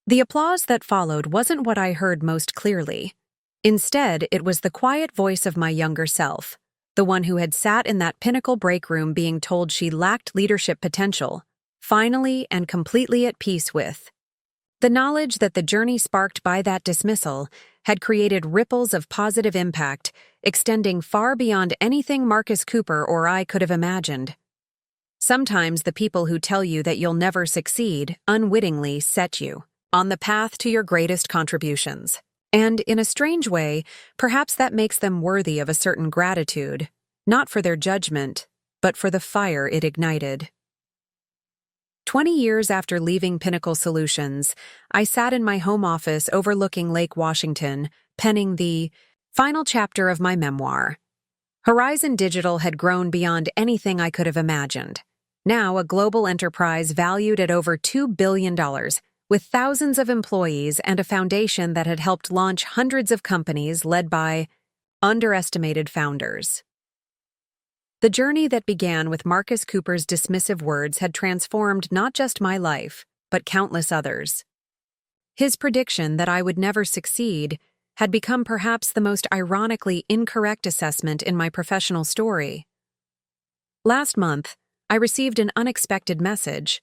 The applause that followed wasn't what I heard most clearly. Instead, it was the quiet voice of my younger self, the one who had sat in that Pinnacle breakroom being told she lacked leadership potential, finally and completely at peace with the knowledge that the journey sparked by that dismissal had created ripples of positive impact, extending far beyond anything Marcus Cooper or I could have imagined. Sometimes the people who tell you that you'll never succeed unwittingly set you on the path to your greatest contributions. And in a strange way, perhaps that makes them worthy of a certain gratitude, not for their judgment, but for the fire it ignited. 20 years after leaving Pinnacle Solutions, I sat in my home office overlooking Lake Washington, penning the final chapter of my memoir. Horizon Digital had grown beyond anything I could have imagined. Now a global enterprise valued at over $2 billion, with thousands of employees and a foundation that had helped launch hundreds of companies led by underestimated founders. The journey that began with Marcus Cooper's dismissive words had transformed not just my life, but countless others. His prediction that I would never succeed had become perhaps the most ironically incorrect assessment in my professional story. Last month, I received an unexpected message.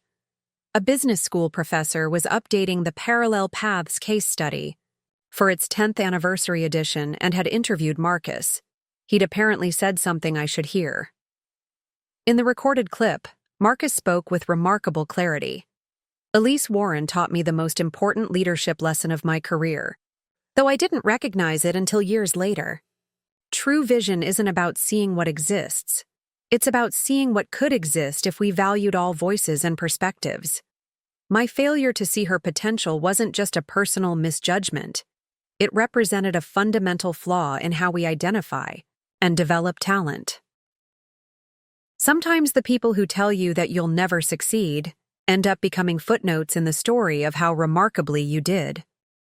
A business school professor was updating the Parallel Paths case study for its 10th anniversary edition and had interviewed Marcus. He'd apparently said something I should hear. In the recorded clip, Marcus spoke with remarkable clarity. Elise Warren taught me the most important leadership lesson of my career, though I didn't recognize it until years later. True vision isn't about seeing what exists. It's about seeing what could exist if we valued all voices and perspectives. My failure to see her potential wasn't just a personal misjudgment. It represented a fundamental flaw in how we identify and develop talent. Sometimes the people who tell you that you'll never succeed end up becoming footnotes in the story of how remarkably you did.